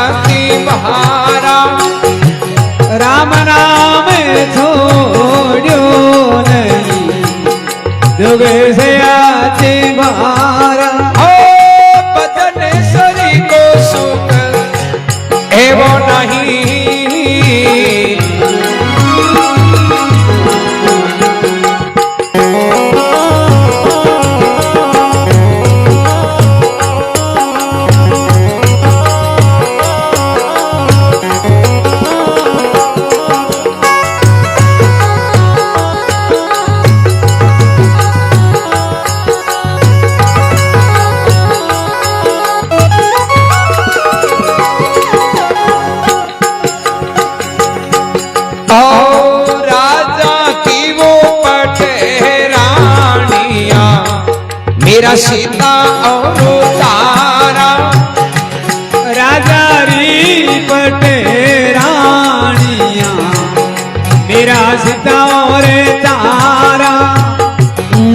अति बहारा
राम नाम छोड़ो नहीं दुख से आती बहारा
बदन सरी को सुख एवो नहीं मेरा सीता और तारा
राजा री पटे रानिया मेरा सीता और तारा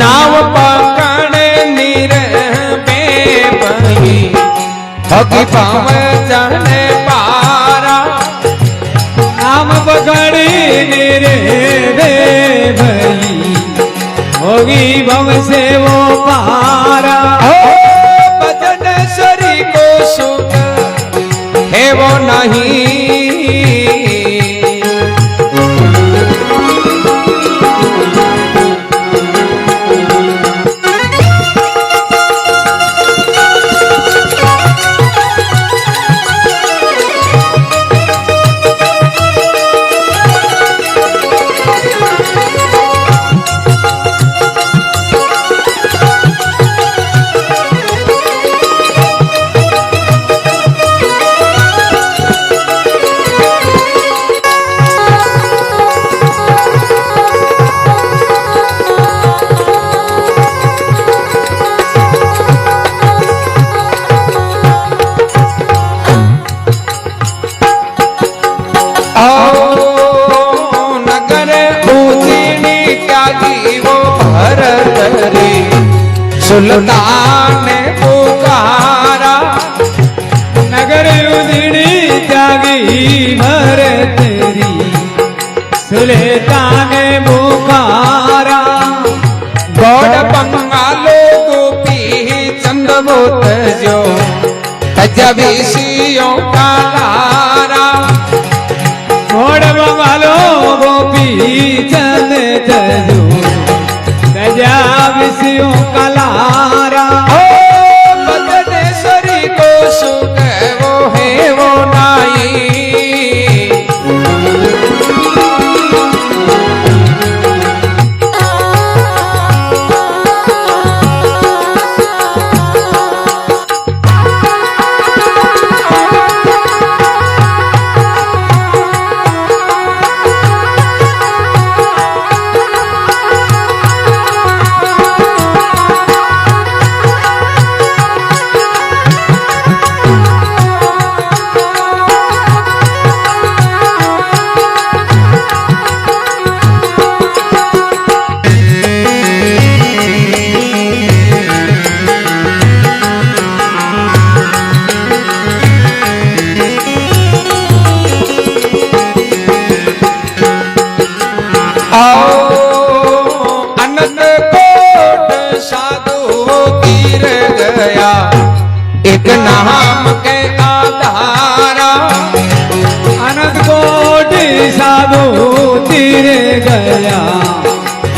नाव पकड़ नीर बेबही होगी पाव जाने पारा
नाम पकड़ नीर बेबही होगी भव से वो पारा
बदन सरी को सुख है वो नहीं सुल्तान पुकारा
नगर उजड़ी जागी भर तेरी सुल्तान पुकारा
गौड़ बंगालो गोपी चंदबोत जो तजवीसियों का लारा
गौड़ बंगालो गोपी चंद जो तजवीसियों का लारा
बदन सरी को सुख वो है वो नाई आओ अनंत कोट साधु तीर गया एक नाम के आधारा
अनंत कोटि साधु तीर गया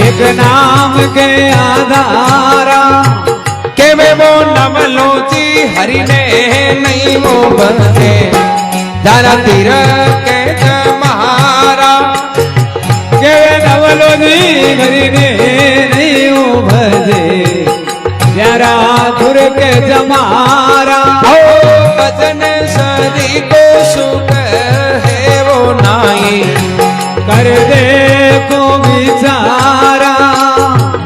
एक नाम के आधारा
के वे वो नम लोची हरि ने नहीं वो बने धारा तीर के जमहारा
के नवलो जी हरि ने नहीं भजे जरा धुर के जमारा
ओ भजन सदी को सुख है वो नाई
कर दे को विचारा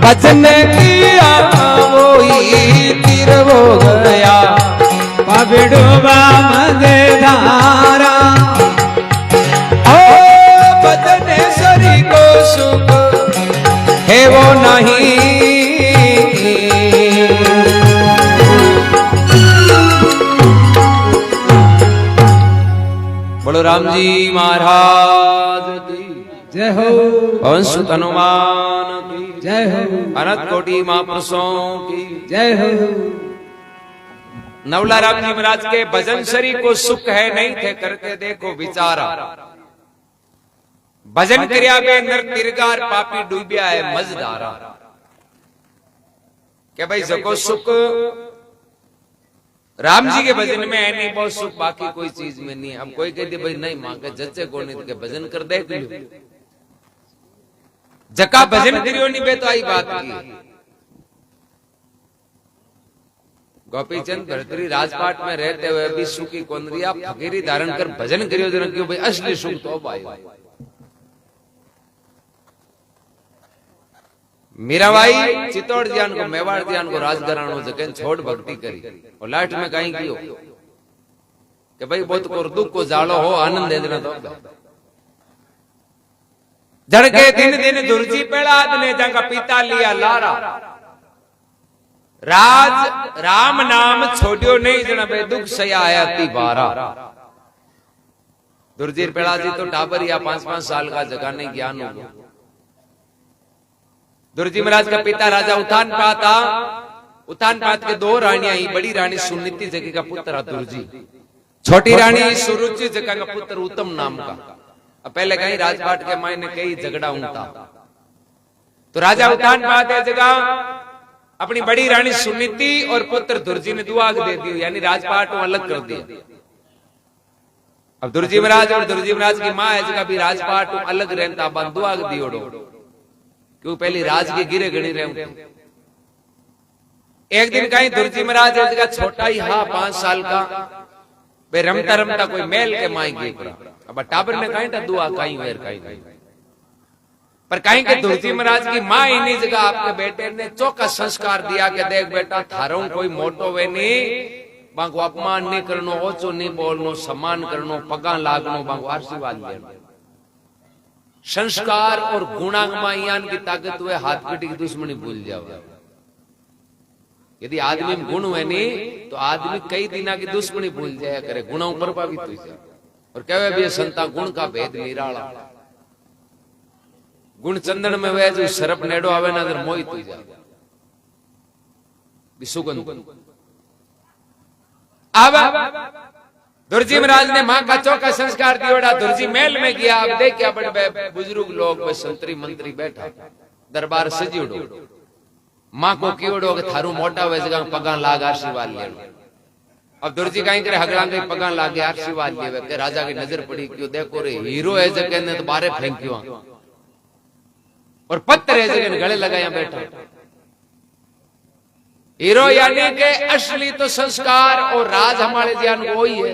भजन किया वो ही तीर वो गया
पबिडुबा मजे धारा
ओ भजन सदी को सुख है वो नहीं बोलो राम जी महाराज की
जय हो
पवन सुत हनुमान की
जय हो
अनंत कोटि महापुरुषों की
जय हो
नवला राम जी महाराज के भजन शरी को सुख है नहीं थे करके देखो विचारा भजन क्रिया में नर तिरगार पापी डूबिया है मजदारा क्या भाई जको सुख राम जी के भजन में है नहीं बहुत सुख बाकी कोई चीज में नहीं है। अब कोई कहते भाई नहीं मांगे जच्चे को नहीं के भजन कर दे जका भजन करियो नहीं बे तो आई बात की गोपीचंद भरतरी राजपाट में रहते हुए भी सुखी कोंदरिया फकीरी धारण कर भजन करियो जन क्यों भाई असली सुख तो पाए मीराबाई चित्तौड़ ज्ञान को मेवाड़ ज्ञान को राजघरानो जगह छोड़ भक्ति करी और लास्ट में कहीं कियो कि भाई बहुत को दुख को जालो हो आनंद दे देना तो जड़के दिन दिन दुर्जी पेड़ाद ने जंगा पिता लिया लारा राज राम नाम छोड़ियो नहीं जना बे दुख सया आया ती बारा दुर्जीर पेड़ा जी तो टाबर या 5-5 साल का जगह नहीं ज्ञान हो दुर्जी महाराज का पिता राजा उत्थान पाता उत्थान पात के 2 रानियां ही बड़ी रानी सुनीति जगह का पुत्र दुर्जी छोटी रानी सुरुचि जगह का पुत्र उत्तम नाम का अब पहले कहीं राजपाट के मायने कई झगड़ा उठता तो राजा उत्थान पात है जगह अपनी बड़ी रानी सुनीति और पुत्र दुर्जी ने दुआ दे दी यानी राजपाट को अलग कर दिया अब दुर्जी महाराज और दुर्जी महाराज की मां है जगह भी राजपाट को अलग रहता बंद दुआ दियोड़ो क्यों पहली राज के गिरे गणी रहे एक दिन कहीं दुर्जी महाराज का छोटा ही हा 5 साल का बे रमता रमता कोई मेल के माई गई अब टाबर ने कहीं था दुआ कहीं वेर कहीं पर कहीं के दुर्जी महाराज की मां इन्हीं जगह आपके बेटे ने चौका संस्कार दिया कि देख बेटा थारो कोई मोटो वे नहीं बांको अपमान नहीं करनो ओचो नहीं बोलनो सम्मान करनो पगा लागनो बांको आशीर्वाद लेनो संस्कार और गुणांगमायान की ताकत हुए हाथ पीटी की दुश्मनी भूल जाओ यदि आदमी में गुण हुए नहीं तो आदमी कई दिना की दुश्मनी भूल जाया करे गुणों पर प्रभावित हो जाए और कहे भी संता गुण का भेद निराला गुण चंदन में वे जो सरप नेडो आवे ना अगर मोहित हो जाए सुगंध अब दुर्जी महाराज ने मां का चौका संस्कार दियोड़ा दुर्जी महल में गया अब देखिया बड़े बुजुर्ग लोग संतरी मंत्री बैठा दरबार सजीड़ो मां को कियोड़ो के थारू मोटा वे जगह पगा लाग आशीर्वाद ले अब दुर्जी कहीं करे हगड़ा के पगा लागे आशीर्वाद लेवे के राजा की नजर पड़ी क्यों देखो रे हीरो है जगह ने तो बारे फेंकियो और पत्थर है जगह गले लगाया बैठा हीरो यानी के असली तो संस्कार और राज हमारे ज्ञान को ही है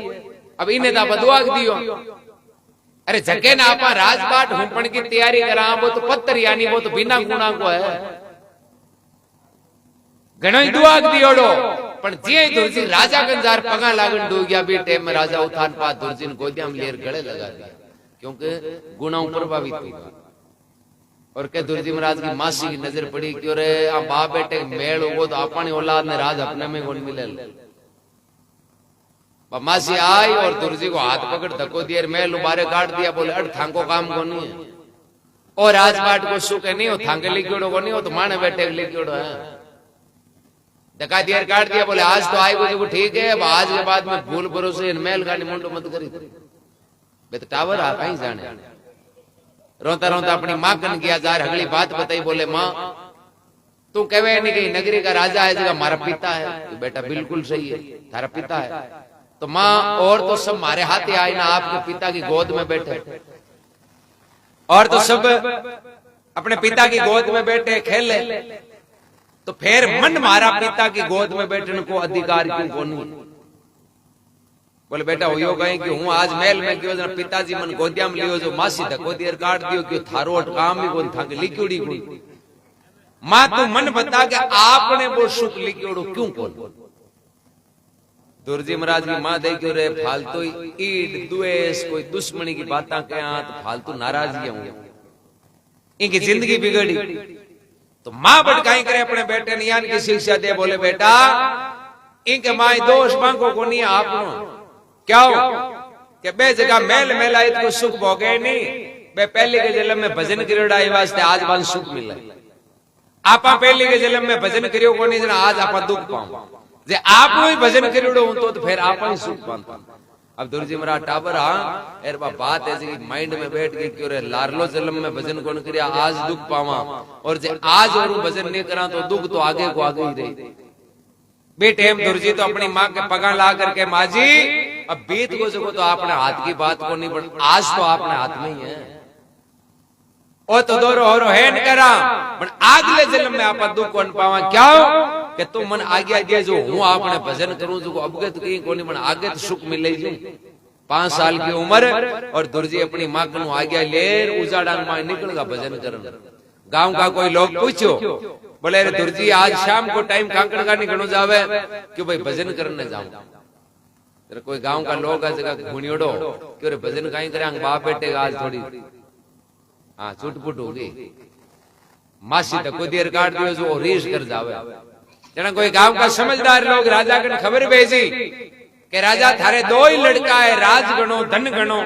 अब इन्हें दा बदवा दियो अरे जगह ना आपा राजपाट हुपण की तैयारी करा वो तो पत्थर यानी वो तो बिना गुणा को है घणो दुआ दियोड़ो पण जे दुर्जी राजा गंजार पगा लागन डो गया बे टाइम में राजा उत्थान पात दुर्जी ने गोदिया में लेर गले लगा दिया क्योंकि गुणों प्रभावित हुआ और के दुर्जी महाराज की मासी की नजर पड़ी क्यों रे आ बाप बेटे मेल हो तो अपनी औलाद ने राज अपने में गुण मिले मासी आई और दुर्जी को हाथ पकड़ धक्को दिया मेल उबारे काट दिया बोले अड़ थांको काम को नहीं है और राजपाट को सुख नहीं हो, थांगे लिखियोड़ो को नहीं हो, तो माने बैठे लिखियोड़ो है। डकातियार काट दिया, बोले आज तो आएगो जो ठीक है, अब आज के बाद में भूल भरोसे मेल गाड़ी मुंडो मत करी। बे तो टावर आ कहीं जाने। रोता रोता अपनी मां कन गया, जार अगली बात बताई, बोले मां तू कहे नहीं कि नगरी का राजा है, जगह हमारा पिता है। तो बेटा बिल्कुल सही है, थारा पिता है। तो मां और तो सब हमारे हाथ आए ना, आपके पिता की गोद में बैठे, और तो सब अपने पिता की गोद में बैठे खेले, तो फिर मन मारा पिता की गोद में बैठने को अधिकार क्यों कोनी। बोले बेटा हो कहीं कि हूं आज महल में क्यों पिताजी मन गोदिया में लियो, जो मासी धको देर काट दियो क्यों थारो काम भी कोन था लिखियोड़ी कोई। मां तू मन बता के आपने वो सुख लिखियोड़ो क्यों कोन। दुर्जी महाराज की मां दे क्यों रे फालतू ईट द्वेष कोई दुश्मनी की बातें क्या, तो फालतू नाराजगी होंगे, इनकी जिंदगी बिगड़ी। तो मां भटकाई करे अपने बेटे ने, यान की शिक्षा दे, बोले बेटा इनके माए दोष मांगो को नहीं आपनो क्या हो कि बे जगह मेल मेलायत को सुख भोगे नहीं, बे पहले के जन्म में भजन करियोड़ा ये वास्ते आज बान सुख मिले। आपा पहले के जन्म में भजन करियो को नहीं, आज आपा दुख पाऊं। जे आप ही भजन करियोड़ो तो फिर आपा ही सुख पाता। अब दुर्जी महाराज टाबर हाँ एर बात है जी माइंड में बैठ गई क्यों रे लारलो जन्म में भजन कौन करिया आज दुख पावा, और जे आज और भजन नहीं करा तो दुख तो आगे को आगे ही रही। बेटे हम दुर्जी तो अपनी माँ के पगा ला करके माँ जी अब बीत को सको तो आपने हाथ की बात को नहीं, बट आज तो आपने हाथ में ही है, ओ तो दोरो होरो हैन करा, पर अगले जन्म में आप दुख कौन पावा क्या कि तुम मन आगे आगे जो हूं आपने भजन करूं जो अब तो कहीं कोनी, मन आगे तो सुख मिले जो 5 साल की उम्र। और दुर्जी अपनी मां को आगे ले उजाड़ा में निकलगा भजन करने। गांव का कोई लोग पूछो, बोले अरे दुर्जी आज शाम को टाइम कांकड़ का निकलो जावे क्यों भाई भजन करने जाऊं। कोई गांव का लोग है जगह घूनियोड़ो क्यों रे भजन कहीं करे, बाप बेटे आज थोड़ी हाँ छुटपुट होगी, मासी तक को देर काट दियो जो रीस कर जावे। जना कोई गांव का समझदार लोग राजा को खबर भेजी कि राजा थारे 2 ही लड़का है, राज गणो धन गणो,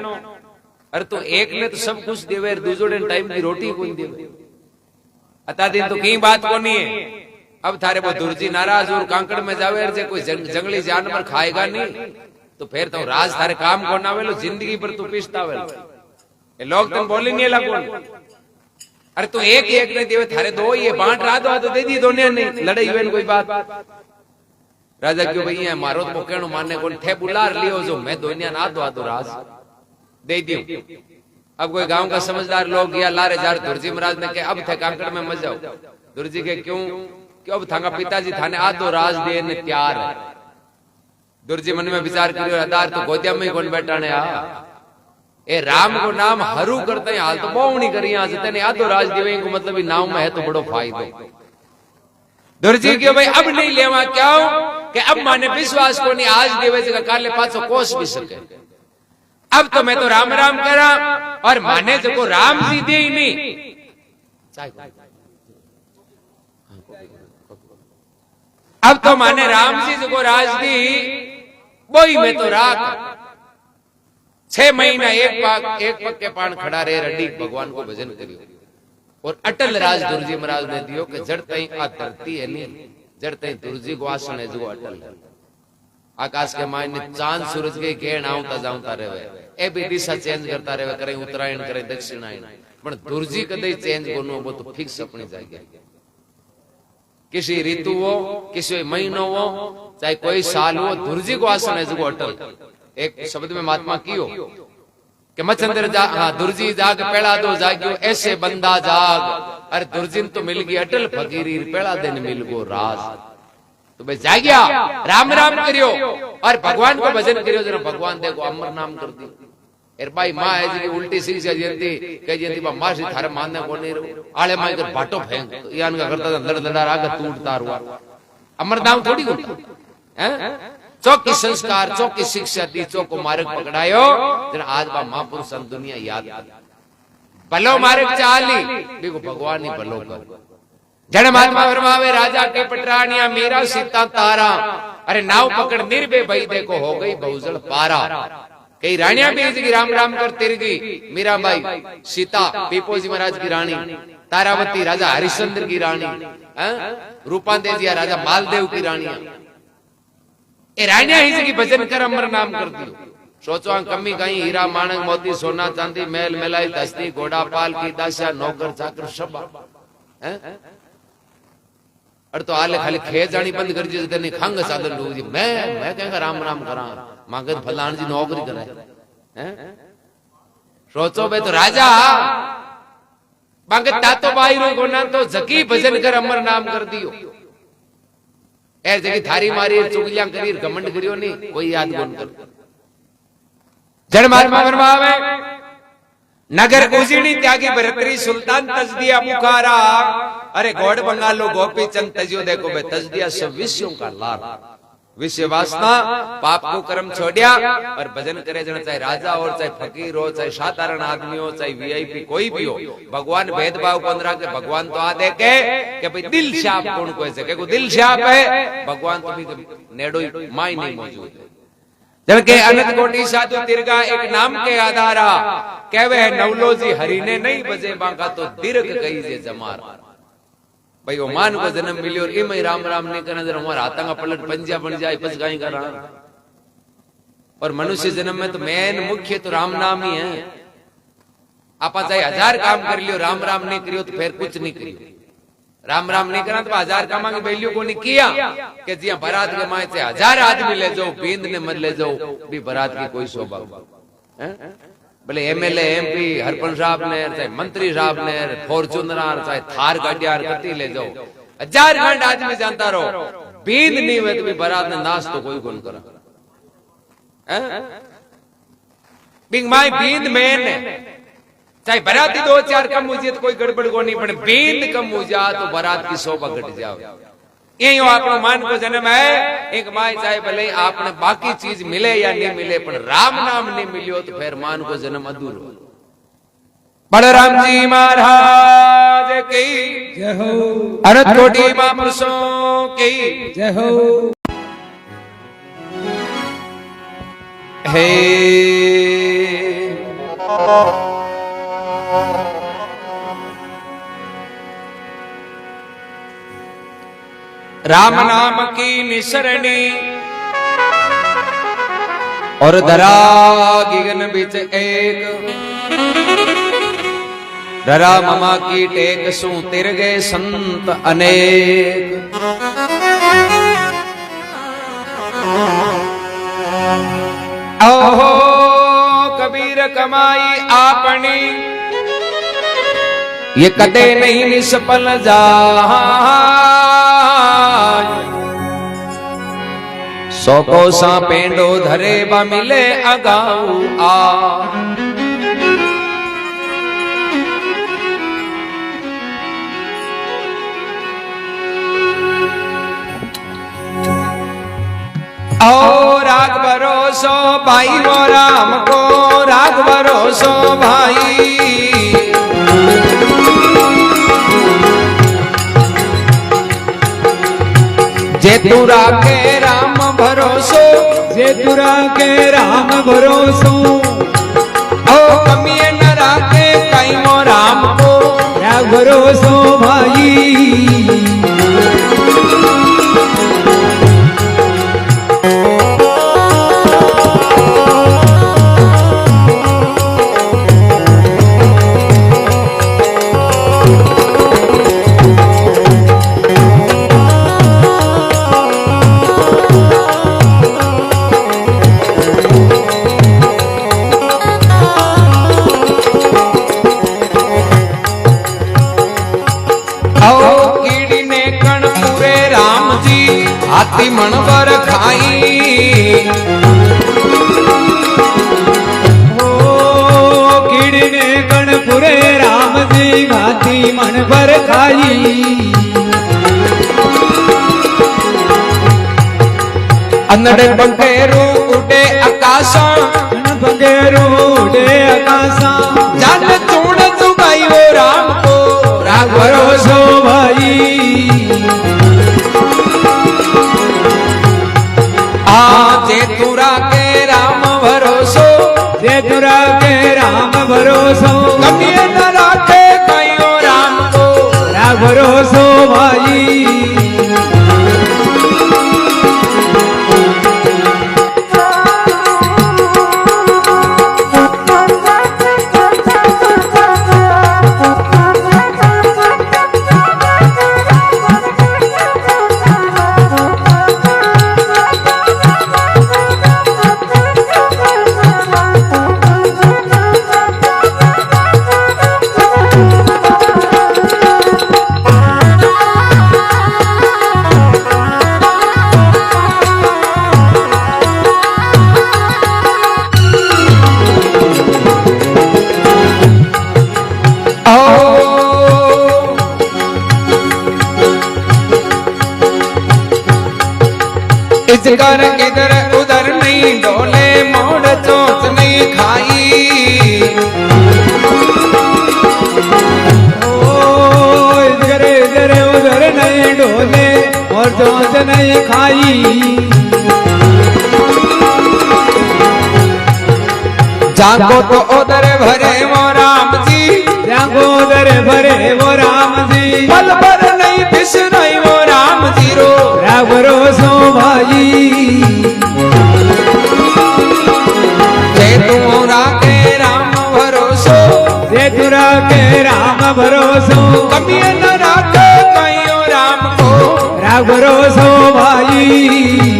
अरे तो एक ने तो सब कुछ देवे, दूसरे टाइम की रोटी कौन देवे, अता दिन तो कहीं बात को नहीं है। अब थारे वो दुर्जी नाराज और कांकड़ में जावे, कोई जंगली जानवर खाएगा नहीं तो फिर तो राज थारे काम को ना वेलो, जिंदगी पर तू पिसता वेलो। लोग तुम बोली नहीं लगो, अरे तू एक ने देवे थारे 2 ये बांट रहा तो दे दी दोनों नहीं लड़ाई हुए कोई बात। राजा क्यों भाई है मारो तो कहनो मानने को थे बुलार लियो जो मैं दोनिया ना दो राज दे दियो। अब कोई गांव का समझदार लोग या लारे जार दुर्जी महाराज ने कहा अब थे कांकड़ में मत जाओ। दुर्जी के क्यों क्यों थांगा पिताजी थाने आधो राज देने तैयार है। दुर्जी मन में विचार करियो अदार तो गोदिया में कौन बैठा ने ए राम को नाम हरू करते हैं, हाल तो बहुनी करी आज तेने आधो राज देवे को मतलब नाम में है तो बड़ो फायदो। दुर्जी क्यों भाई अब नहीं लेवा क्या कि अब माने विश्वास को नहीं आज देवे जगह काले पाछो कोस भी सके। अब तो मैं तो राम राम करा और माने जो राम जी दे ही नहीं, अब तो माने राम जी जो राज दी वही मैं तो राख 6 महीना एक पग के पान खड़ा रहे रड्डी भगवान को भजन करियो। और अटल राज दुर्जी महाराज ने दियो कि जड़ तई आ धरती है नहीं, जड़ तई दुर्जी को आसन है जो अटल है। आकाश के मायने चांद सूरज के किरण आवता जावता रहे, ए भी दिशा चेंज करता रहे, करे उत्तरायण करे दक्षिणायन, पर दुर्जी कदे चेंज कोनो, वो तो फिक्स अपनी जगह। किसी ऋतु हो किसी महीनो हो चाहे कोई साल हो, दुर्जी को आसन है जो अटल। एक शब्द में महात्मा कियो कि मचंद्र दुर्जी जाग पेड़ा दो जाग्यो ऐसे बंदा जाग, अरे दुर्जिन तो मिल गई अटल फकीरी पेड़ा दिन मिल गो राज। तो भाई जाग्या राम राम करियो और भगवान को भजन करियो, जरा भगवान देखो अमर नाम कर दी। एर भाई माँ है जी उल्टी शिक्षा जयंती कह जयंती बा माँ से थारे मानने को नहीं रहो आले माँ इधर बाटो फेंक तो यान का करता था लड़ लड़ा आगे टूटता हुआ अमर नाम थोड़ी होता है। चौकी संस्कार चौकी शिक्षा दी चौको मार्ग पकड़ायो, जरा आज बा महापुरुष दुनिया याद भलो मार्ग चाली देखो भगवान ही भलो कर। जड़ महात्मा फरमावे राजा के पटरानिया मीरा सीता तारा, अरे नाव पकड़ निर्भय भाई देखो हो गई बहुजल पारा। कई रानियां भी इसकी राम राम कर तिरगी, मीराबाई, सीता, पीपोजी महाराज की रानी, तारावती राजा हरिश्चंद्र की रानी, रूपांदेजिया राजा मालदेव की रानियां, ये रानियां इसकी भजन कर अमर नाम कर दियो। सोचो कमी कहीं हीरा माणक मोती सोना चांदी मेल मिलाई दस्ती घोड़ा पाल की दासिया नौकर चाकर सब और तो आले खाली खे जानी बंद कर जी तेने खंग साधन लोग जी मैं कहेंगा राम राम करा मांगत फलान जी नौकरी करे हैं। सोचो बे तो राजा मांगत तातो बाई रो गोना तो जकी भजन कर अमर नाम कर दियो। ए जगी थारी मारी चुगलियां करी घमंड करियो नहीं कोई याद कोन कर। जन महात्मा फरमावे नगर उजिणी त्यागी भरतरी सुल्तान तजदिया मुखारा, अरे गौड़ बंगालो गोपी चंद तजियो देखो बे तजदिया सब विषयों का लाभ विषय वासना पाप को कर्म छोड़िया और भजन करे जन चाहे राजा हो चाहे फकीर हो चाहे साधारण आदमी हो चाहे वीआईपी कोई भी हो, भगवान भेदभाव को रहा के भगवान तो आ दे के भाई दिल शाप कौन को ऐसे को दिल शाप है भगवान तो भी नेडो माई नहीं मौजूद है। जबकि अनंत कोटि साधु तिरगा एक नाम के आधारा कहवे नवलोजी हरि ने नहीं बजे बांका तो दीर्घ कही जे जमार। भाई ओमान को जन्म मिलियो और इम राम राम नहीं करना जरा हमारा आतंक पलट पंजा बन जाए बस गाय कर रहा। और मनुष्य जन्म में तो मेन मुख्य तो राम नाम ही है। आप चाहे 1000 काम कर लियो राम राम नहीं करियो तो फिर कुछ नहीं करियो। राम राम नहीं करना तो 1000 कामा की वैल्यू को नहीं किया कि जी बारात के माए से 1000 आदमी ले जाओ बींद ने मत ले जाओ भी बारात की कोई शोभा भले एमएलए एमपी हरपन साहब ने चाहे मंत्री साहब ने फॉर्चूनर चाहे थार गाड़ियां कती ले जाओ 1000 घंटे आदमी जानता रहो बींद नहीं हुए तो भी बारात ने नाश तो कोई कौन करा। बिंग माई बींद मेन चाहे बाराती 2-4 कम हो जाए तो कोई गड़बड़ को नहीं पड़े बींद कम हो जा तो बारात की शोभा घट जाओ। यही आपनो मान को जन्म है एक माई चाहे भले आपने बाकी चीज मिले या नहीं मिले पर राम नाम नहीं मिलियो तो फिर मान को जन्म अधूरो। बलराम जी महाराज की
जय हो,
अनंत कोटि महापुरुषों की
जय हो।
हे राम नाम की निसरणी और धरा गिगन बिच एक धरा ममा की टेक सु तिरगे संत अनेक। ओहो कबीर कमाई आपनी ये कदे नहीं निष्फल जा सौ को सा पेंडो धरे बा मिले अगाऊ आ। ओ राग भरोसो भाई वो राम को राग भरोसो भाई जेतुरा के राम भरोसो
जेतुरा के राम भरोसो
ओ कमिए न राखे कई मो राम को
राग भरोसो भाई।
हाथी मनवर खाई
ओ कीड़ी ने कणपुरे राम जी हाथी मनवर खाई।
अन्नड़े पंखेरू उड़े आकाशा
पंखेरू उड़े आकाशा
जान तूण चुकाई वो राम को राग भरोसो
भाई।
जेतुरा के राम भरोसो
भरोसो
कभी न राखे कयो राम को
राख भरोसो भाई
कर इधर उधर नहीं डोले मोड़ चोट नहीं खाई
ओ इधर उधर नहीं डोले और चोट नहीं खाई
जागो तो उधर भरे वो राम जी
जागो उधर भरे वो राम जी
पल भर नहीं पिस नहीं वो राम जी रो
राख भरोसो भाई
तुरा के राम भरोसो
जे तुरा के राम भरोसो
कभी न राखे कयो राम को
राख भरोसो भाई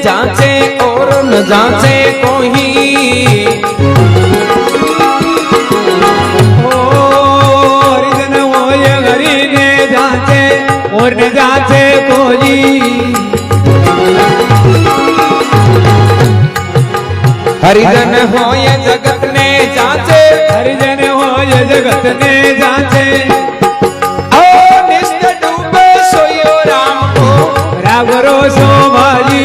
जांचे और न जांचे कोई
हरिजन वो ये हरि ने जांचे और न जांचे कोई
हरिजन हो ये जगत ने जांचे
हरिजन हो ये जगत ने जांचे
ओ निष्ठ डूबे सोयो राम को
राख भरोसो भाई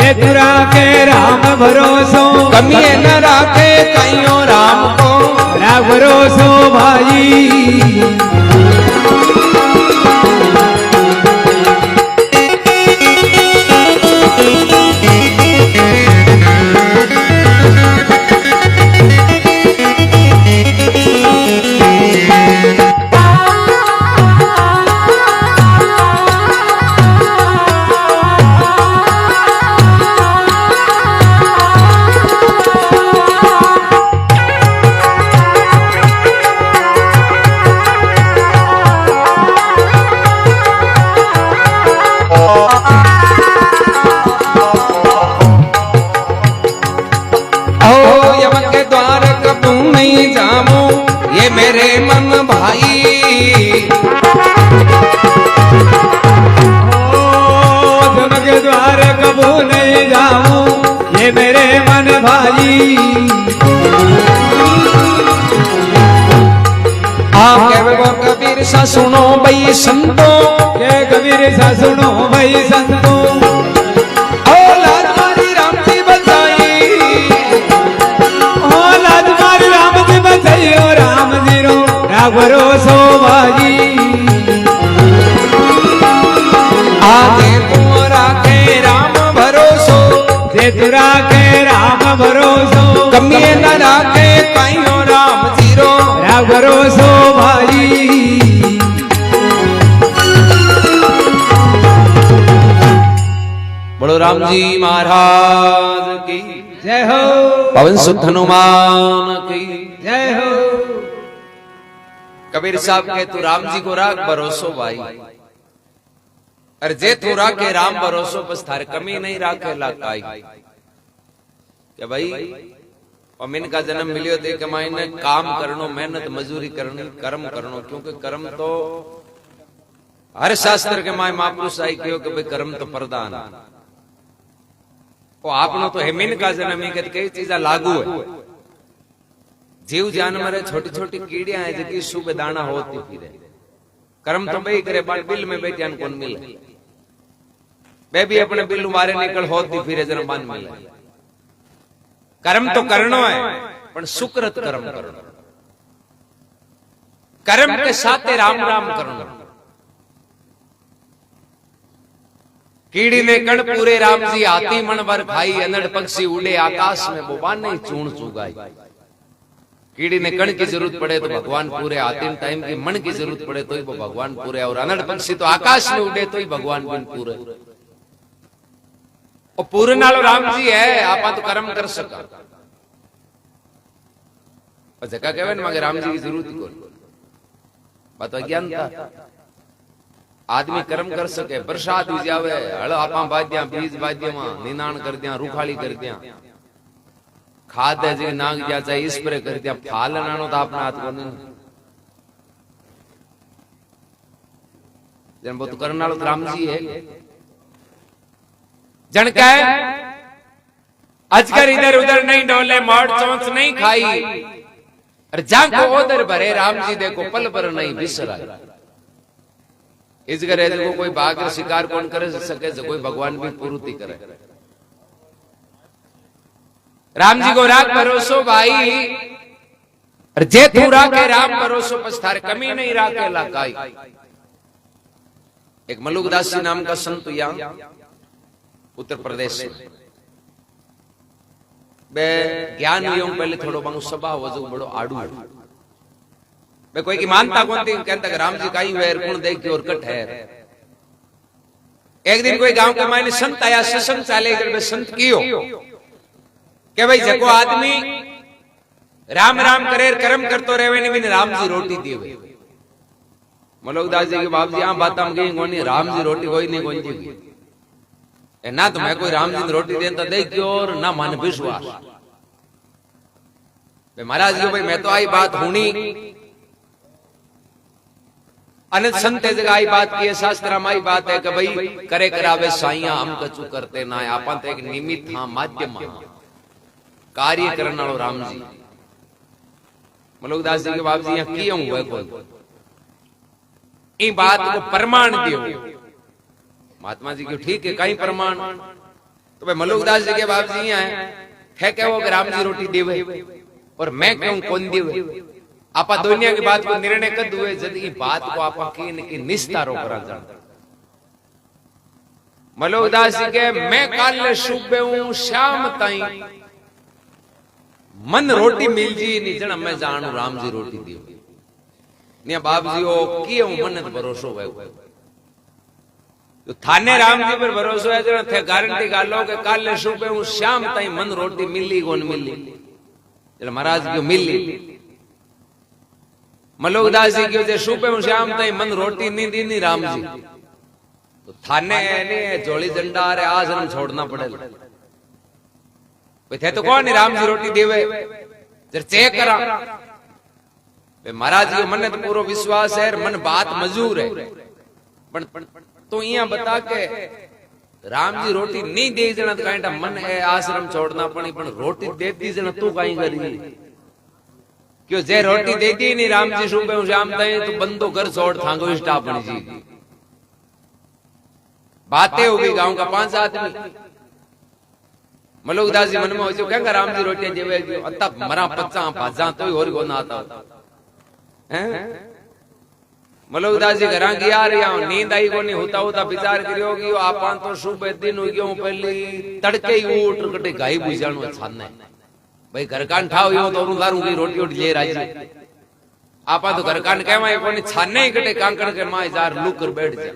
जे तुरा के राम भरोसो
कमी न राखे कयो राम को
राख भरोसो भाई
मेरे मन भाई
धन के द्वार कबू नहीं जाऊं ये मेरे मन भाई
कबीर सा सुनो भाई संतो
के कबीर सा सुनो भाई संतो
लाज मारी राम जी बचाई
लाज मारी राम जी बचाई राम जी रो राख भरोसो भाई
आगे तू राखे राम भरोसो
जे तू राखे राम भरोसो
कमी न राखे कयो राम जी रो
राख भरोसो भाई
बोलो राम जी महाराज की
जय हो
पवन सुत हनुमान की
जय हो
कबीर साहब के तू राम जी को राख भरोसो भाई अरे जे तू राखे राम भरोसो बस थारे कमी नहीं राखे लाकाई क्या भाई अमीन का जन्म मिलियो थे कि मायने काम करनो मेहनत मजूरी करनी कर्म करनो क्योंकि कर्म तो हर शास्त्र के माय महापुरुष आई कहो कि भाई कर्म तो प्रधान वो आपनो तो हेमिन का जन्म ही कई चीजा लागू है जीव जानवर है छोटी छोटी कीड़ियां है जिनकी सुबह दाना होती फिरे कर्म तो भाई करे बिल में बैठे कौन मिले वे भी अपने बिल मारे निकल होती फिरे जन्म बान मिले कर्म तो करनो है पर सुकृत कर्म करनो कर्म के साथ राम राम करनो कीड़ी ने कण पूरे राम जी हाथी मन भर खाई अनड़ पक्षी उड़े आकाश में बोबा नहीं चूण चुगाई कीड़ी ने कण की जरूरत पड़े तो भगवान पूरे हाथी टाइम की मन की जरूरत पड़े तो ही वो भगवान पूरे और अनड़ पक्षी तो आकाश में उड़े तो ही भगवान बिन पूरे और पूरे नालो राम जी है आप तो कर्म कर सका जगह कहे ना राम जी की जरूरत ही कोई बात अज्ञानता आदमी कर्म कर सके बरसात हो जावे हल आपा बाद्या बीज बाद्या निनाण कर दिया रूखाली कर दिया खाद है जी नाग जा चाहे स्प्रे कर दिया फाल नानो तो अपना हाथ को जन बहुत करना तो राम जी है जन का अजगर इधर उधर नहीं डोले मोड़ चौंच नहीं खाई और जाको उधर भरे राम जी देखो पल पर नहीं बिसरा इस करे को कोई बाघ शिकार कौन करे सके कोई भगवान भी पूर्ति करे राम जी को राख भरोसो भाई और जे तू राखे राम भरोसो पछतार कमी नहीं राखे लाकाई एक मलुकदास जी नाम का संत यहाँ उत्तर प्रदेश में बे ज्ञान योग पहले थोड़ो बांगू सभा वजू बड़ो आड़ू बे कोई की मानता कौन थी कहता राम जी का ही वेर गुण देख के और कट है एक दिन कोई गांव के मायने संत आया सत्संग चाले इधर बे संत कियो के भाई जको आदमी राम राम करे कर्म करतो रहवे ने बिन राम जी रोटी देवे मलोकदास जी के बाप जी आ बात हम कहीं कोनी राम जी रोटी कोई नहीं कोई जी ना तो मैं कोई राम जी ने रोटी देता देख और ना मन विश्वास महाराज जी भाई मैं तो आई बात होनी अनंत संत जगह आई बात की शास्त्र में आई बात है कि भाई करे करावे साइया हम कछु करते ना आपन तो एक निमित्त हां माध्यम कार्य करने वालो राम जी मलोकदास जी के बाप जी यहाँ किया हुआ कोई इन बात को प्रमाण दियो महात्मा जी को ठीक है कहीं प्रमाण तो भाई मलोकदास जी के बाप जी यहाँ है क्या वो राम जी रोटी देवे और मैं क्यों कौन देवे आपा दुनिया की बात को निर्णय कर दुए जब ये बात को आपा की निस्तारो करा जान मलोकदास जी के मैं काल सुबह हूं शाम ताई मन रोटी मिल जी नहीं जन मैं जानू राम जी रोटी दियो ने बाप जी ओ कियो मन भरोसो है तो थाने राम जी पर भरोसो है जन थे गारंटी गालो के काल सुबह हूं शाम ताई मन रोटी मिली कोन मिली जन महाराज को मिली मलोकदास जी क्यों जे सुबह हूं शाम ताई मन रोटी नहीं दी नहीं राम जी तो थाने ने जोड़ी झंडा रे आश्रम छोड़ना पड़ेगा थे तो कौन राम जी रोटी देवे जर चेक करा महाराज जी मन तो पूरा विश्वास है मन बात मजूर है तो यहाँ बता के राम जी रोटी नहीं दे जना तो कहीं मन है आश्रम छोड़ना पड़ी पर रोटी देती जना तू कहीं करी क्यों जे रोटी देती नहीं राम जी सुबह शाम तक तो बंदो घर छोड़ थांगो स्टाफ बनी जी बातें होगी गांव का 5 आदमी मलोकदास जी मन में हो क्या राम जी रोटियां जेवे तब मरा पच्चा भाजा तो ही और ना आता हैं मलोकदास जी घर गया रे नींद आई को नहीं होता विचार करियो कि आपा तो सुबह दिन हो गयो पहले तड़के ही उठ कटे गाई बुझाणो छाने भाई घर कान ठाव यो तो दारू की रोटी उठ ले राजी आपा तो घर कान कहवा कोनी छाने ही कटे कांकड़ के मां जार लुक कर बैठ जा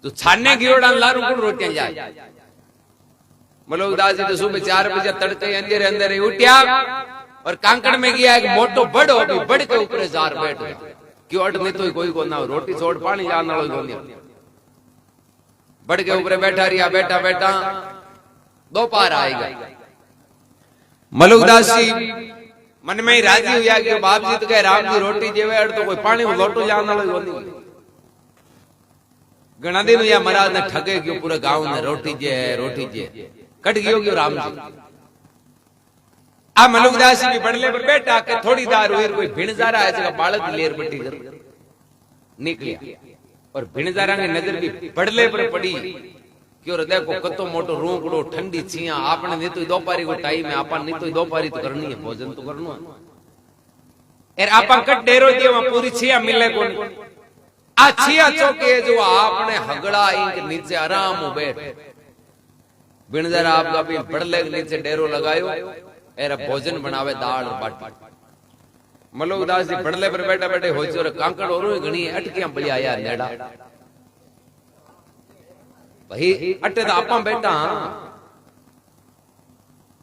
तो छाने गियोड़ा लारू को रोटियां जाए मलोकदास जी तो सुबह 4 बजे तड़के अंधेरे अंदर उठ्या और कांकड़ में गया एक मोटो बड़ो बड़ के ऊपर जार बैठ गया क्यों अट नहीं तो कोई को ना रोटी छोड़ पानी जाना बढ़ के ऊपर बैठा रिया, बैठा बैठा दोपहर आएगा। मलुकदास जी मन में ही राजी हुआ कि बाप जी तो कहे राम जी रोटी जेवे अड़ तो कोई पानी को लोटो जाने वाला नहीं। घना दिन या महाराज ने ठगे क्यों पूरे गांव ने रोटी जे कट गयो क्यों राम जी। आ मलुकदास जी भी बड़ले पर बैठा के थोड़ी दार हुई कोई भिणजारा है जगह बालक लेर पट्टी कर निकलिया और भिणजारा की नजर भी बड़ले पर पड़ी क्यों देखो कतो मोटो रूकड़ो ठंडी छिया आपने नहीं तो दोपहरी को टाइम है आपन नहीं तो दोपहरी तो करनी है भोजन तो करना है यार आपन कट डेरो दियो वहां पूरी छिया मिले को आ छिया चौके जो आपने हगड़ा इंक नीचे आराम हो बैठ भिणजारा आपका भी बड़ले के नीचे डेरो लगायो एरा भोजन बनावे दाल और बाटी। मलुकदास जी बड़ले पर बैठा बैठे हो चोर कांकड़ और घणी अटकियां बलिया आया नेड़ा भाई अटे तो आपा बैठा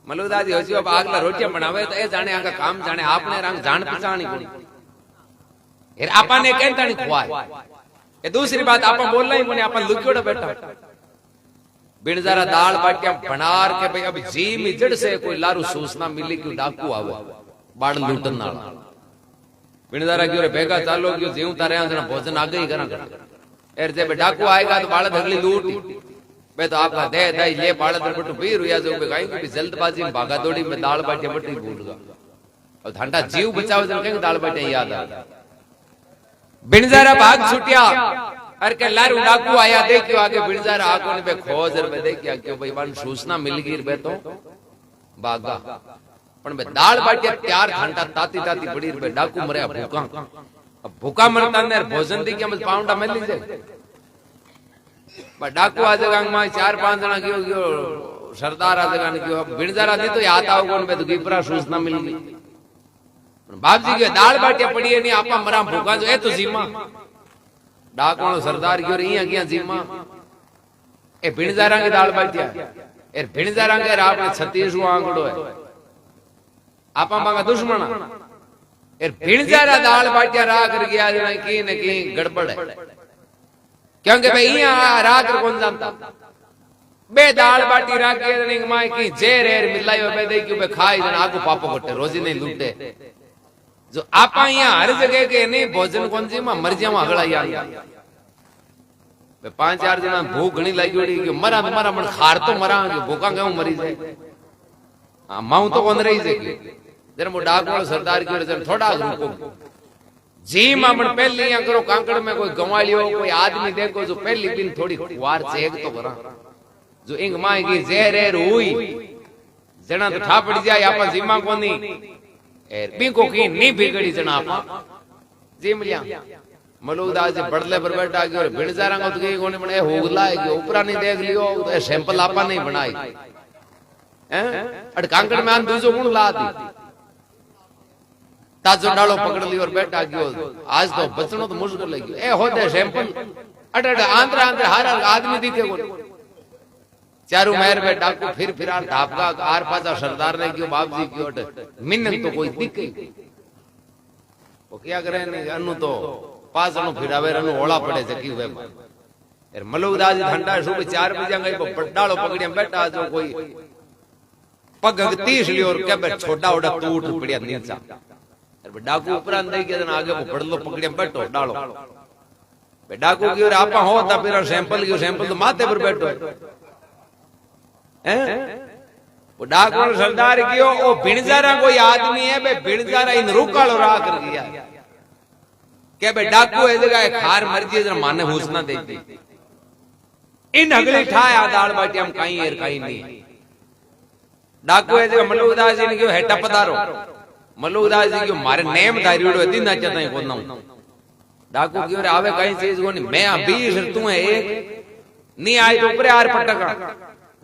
मलुकदास जी हो अब आगला रोटियां बनावे तो ए जाने आका काम जाने आपने रंग जान पहचान ही कोनी यार आपा ने कहता नहीं खुआए। ये दूसरी बात आपा बोलना ही कोनी आपा लुक्योड़ा बैठा बिनजारा दाल बाटियां बनार के भाई अब जी में जड़ से कोई लारू सूचना मिली कि डाकू आवो बाड़ लूटन नाल बिनजारा क्यों रे भेगा चालो क्यों जीव तारे आंजना भोजन आगे ही करा एर जे डाकू आएगा तो बाड़ धगली लूट बे तो आपका दे दई ले बाड़ बटू पीर हुआ जो बे गाई की जल्दबाजी में भागा दौड़ी में दाल बाटियां बटी भूल गया और ठंडा जीव बचाओ जन के दाल बाटियां याद आ बिनजारा भाग छुटिया अरे के लारू डाकू आया देखियो आगे बिनजारा आको ने बे खोज रे बे देखिया क्यों भाई वन सूचना मिल गई बे तो भागा पण बे दाल बाटिया तैयार घंटा ताती ताती पड़ी बे डाकू मरे भूखा अब भूखा मरता ने भोजन दी के मत पाउंडा मिल लीजे बे डाकू आ जगह में 4-5 जना गयो सरदार आ जगह ने गयो बिनजारा दी तो याद आओ कोन बे तो कीपरा सूचना मिल गई बाप जी के दाल बाटिया पड़ी है नहीं आपा मरा भूखा जो ए तो जीमा डाकोनो सरदार क्यों रही है जीमा ए भिणजारा की दाल बाटिया ए भिणजारा के आपने 36 आंकड़ो है आपा मांगा दुश्मन ए भिणजारा दाल बाटिया रा कर गया जना की न की गड़बड़ है क्योंकि भाई यहां रा कर कौन जानता बे दाल बाटी रा के ने माई की जेर एर मिलायो बे दे क्यों बे खाई जना आगो पापो कटे रोजी नहीं लूटे जो आपा यहाँ हर जगह के नहीं भोजन कौन सी मर जावा अगला यार 5-4 जना भूख घनी लगी होड़ी कि मरा मरा मन खार तो मरा भूखा क्यों मरी जाए माऊ तो कौन रही जाएगी जरा वो डाक वाला सरदार की वजह थोड़ा रुको जी मामन पहले यहाँ करो कांकड़ में कोई गंवाली हो कोई आदमी देखो जो पहली दिन थोड़ी वार चेक तो करा जो इंग माए की जहर हुई जना तो ठा पड़ जाए आपा जीमा कोनी बिको की नहीं बिगड़ी जना आपा जी मिलिया मलुकदास जी बड़ले पर बैठा गयो और भिणजारा को तो के कोने बने होगला है कि ऊपरा नहीं देख लियो तो सैंपल आपा नहीं बनाई हैं अड़ कांकड़ में आन दूसरो गुण ला दी ताजो डालो पकड़ लियो और बैठा गयो आज तो बचनो तो मुश्किल लगी ए होते सैंपल अड़ अड़ आंध्र आंध्र हर आदमी दिखे को चारू महर में डाकू फिर ढापका आर पासा सरदार ने क्यों बाप जी क्यों मिन्नत तो कोई दिखे वो क्या करे ने अनु तो पासनो फिरावे रनु ओला पड़े जकी हुए यार मलुकदास जी ठंडा सुबह 4 बजे गए बड्डालो पकड़िया बैठा जो कोई पग 30 लियो और के बे छोटा ओडा टूट पड़िया नीचा यार डाकू ऊपर अंदर के जन आगे बड़लो पकड़िया बैठो डालो बे डाकू की और आपा होता फिर सैंपल तो माथे पर बैठो हैं वो डाकू सरदार कियो ओ भिणजारा कोई आदमी है बे भिणजारा इन रुकालो रा कर गया के बे डाकू है जगह खार मर्जी जरा माने हुसना दे दी इन अगले ठाया दाल बाटी हम काई एर काई नहीं डाकू है जगह मलुकदास जी ने क्यों हेटा पधारो मलुकदास जी क्यों मारे नेम दारियोड़ो दिन ना चता है कोना डाकू क्यों रे आवे काई चीज कोनी मैं 20 तू है एक नहीं आए तो ऊपर आर पटका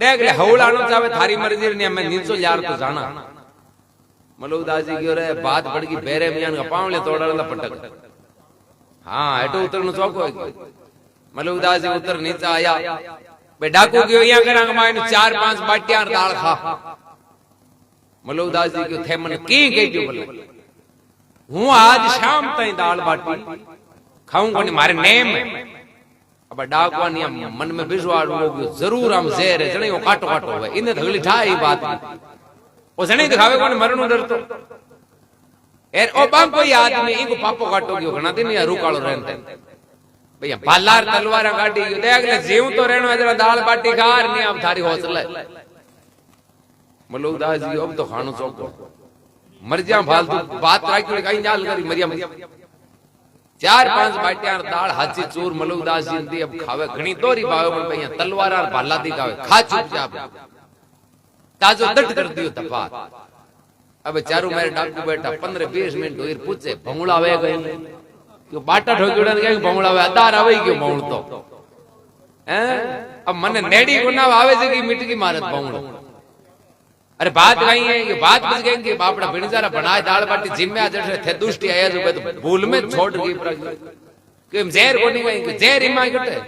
देख ले हौलानो चावे थारी मर्जी ने मैं 900 यार तो जाना मलुकदास जी क्यों रे बात पड़ गई बेरे मियां का पावले तोड़ला पटक हाँ एटो उतर नु चौको मलुकदास जी उतर नीचे आया बे डाकू क्यों यहाँ करांग माइन 4-5 बाटियां दाल खा मलुकदास जी क्यों थे मन की गई क्यों बोले हूँ आज शाम ताई दाल बाटी खाऊं कोनी मारे नेम अब डाकवानी मन में बिजवाड़ हो गयो जरूर हम ज़हर है जने वो काटो काटो हुए इने थगली ठाई बात ओ जने दिखावे कोने मरणो डरतो एर ओ बांग कोई आदमी इको पापो काटो गयो घना दिन या रुकालो रहते भैया पालार तलवार काटी गयो देख ले जीव तो रहनो जरा दाल बाटी खार नहीं अब थारी हौसला मलूकदास जी अब तो खानो चौको मर जा फालतू बात राखी कहीं जाल करी मरिया 4-5 बाटियां दाल हाची चूर मलूकदास जी दी अब खावे घणी तोरी बावे पण भैया तलवार और भाला दी खावे खा चुपचाप ताजो दट कर दियो तपा अब चारू मेरे डाकू बैठा 15-20 मिनट हुई पूछे भंगुड़ा वे गई क्यों बाटा ठोकीड़ा ने भंगुड़ा वे अदार आवे क्यों भंगुड़ तो हैं अब मने नेडी गुना आवे जे की मिटकी मारत भंगुड़ अरे बात गई है ये बात बुझ गई कि बापड़ा बिणजारा बनाए दाल बाटी जिम्मे आ जैसे थे दुष्टि आया जो तो भूल में छोड़ गई प्रग कि जहर कोनी गई कि जहर इमा कटे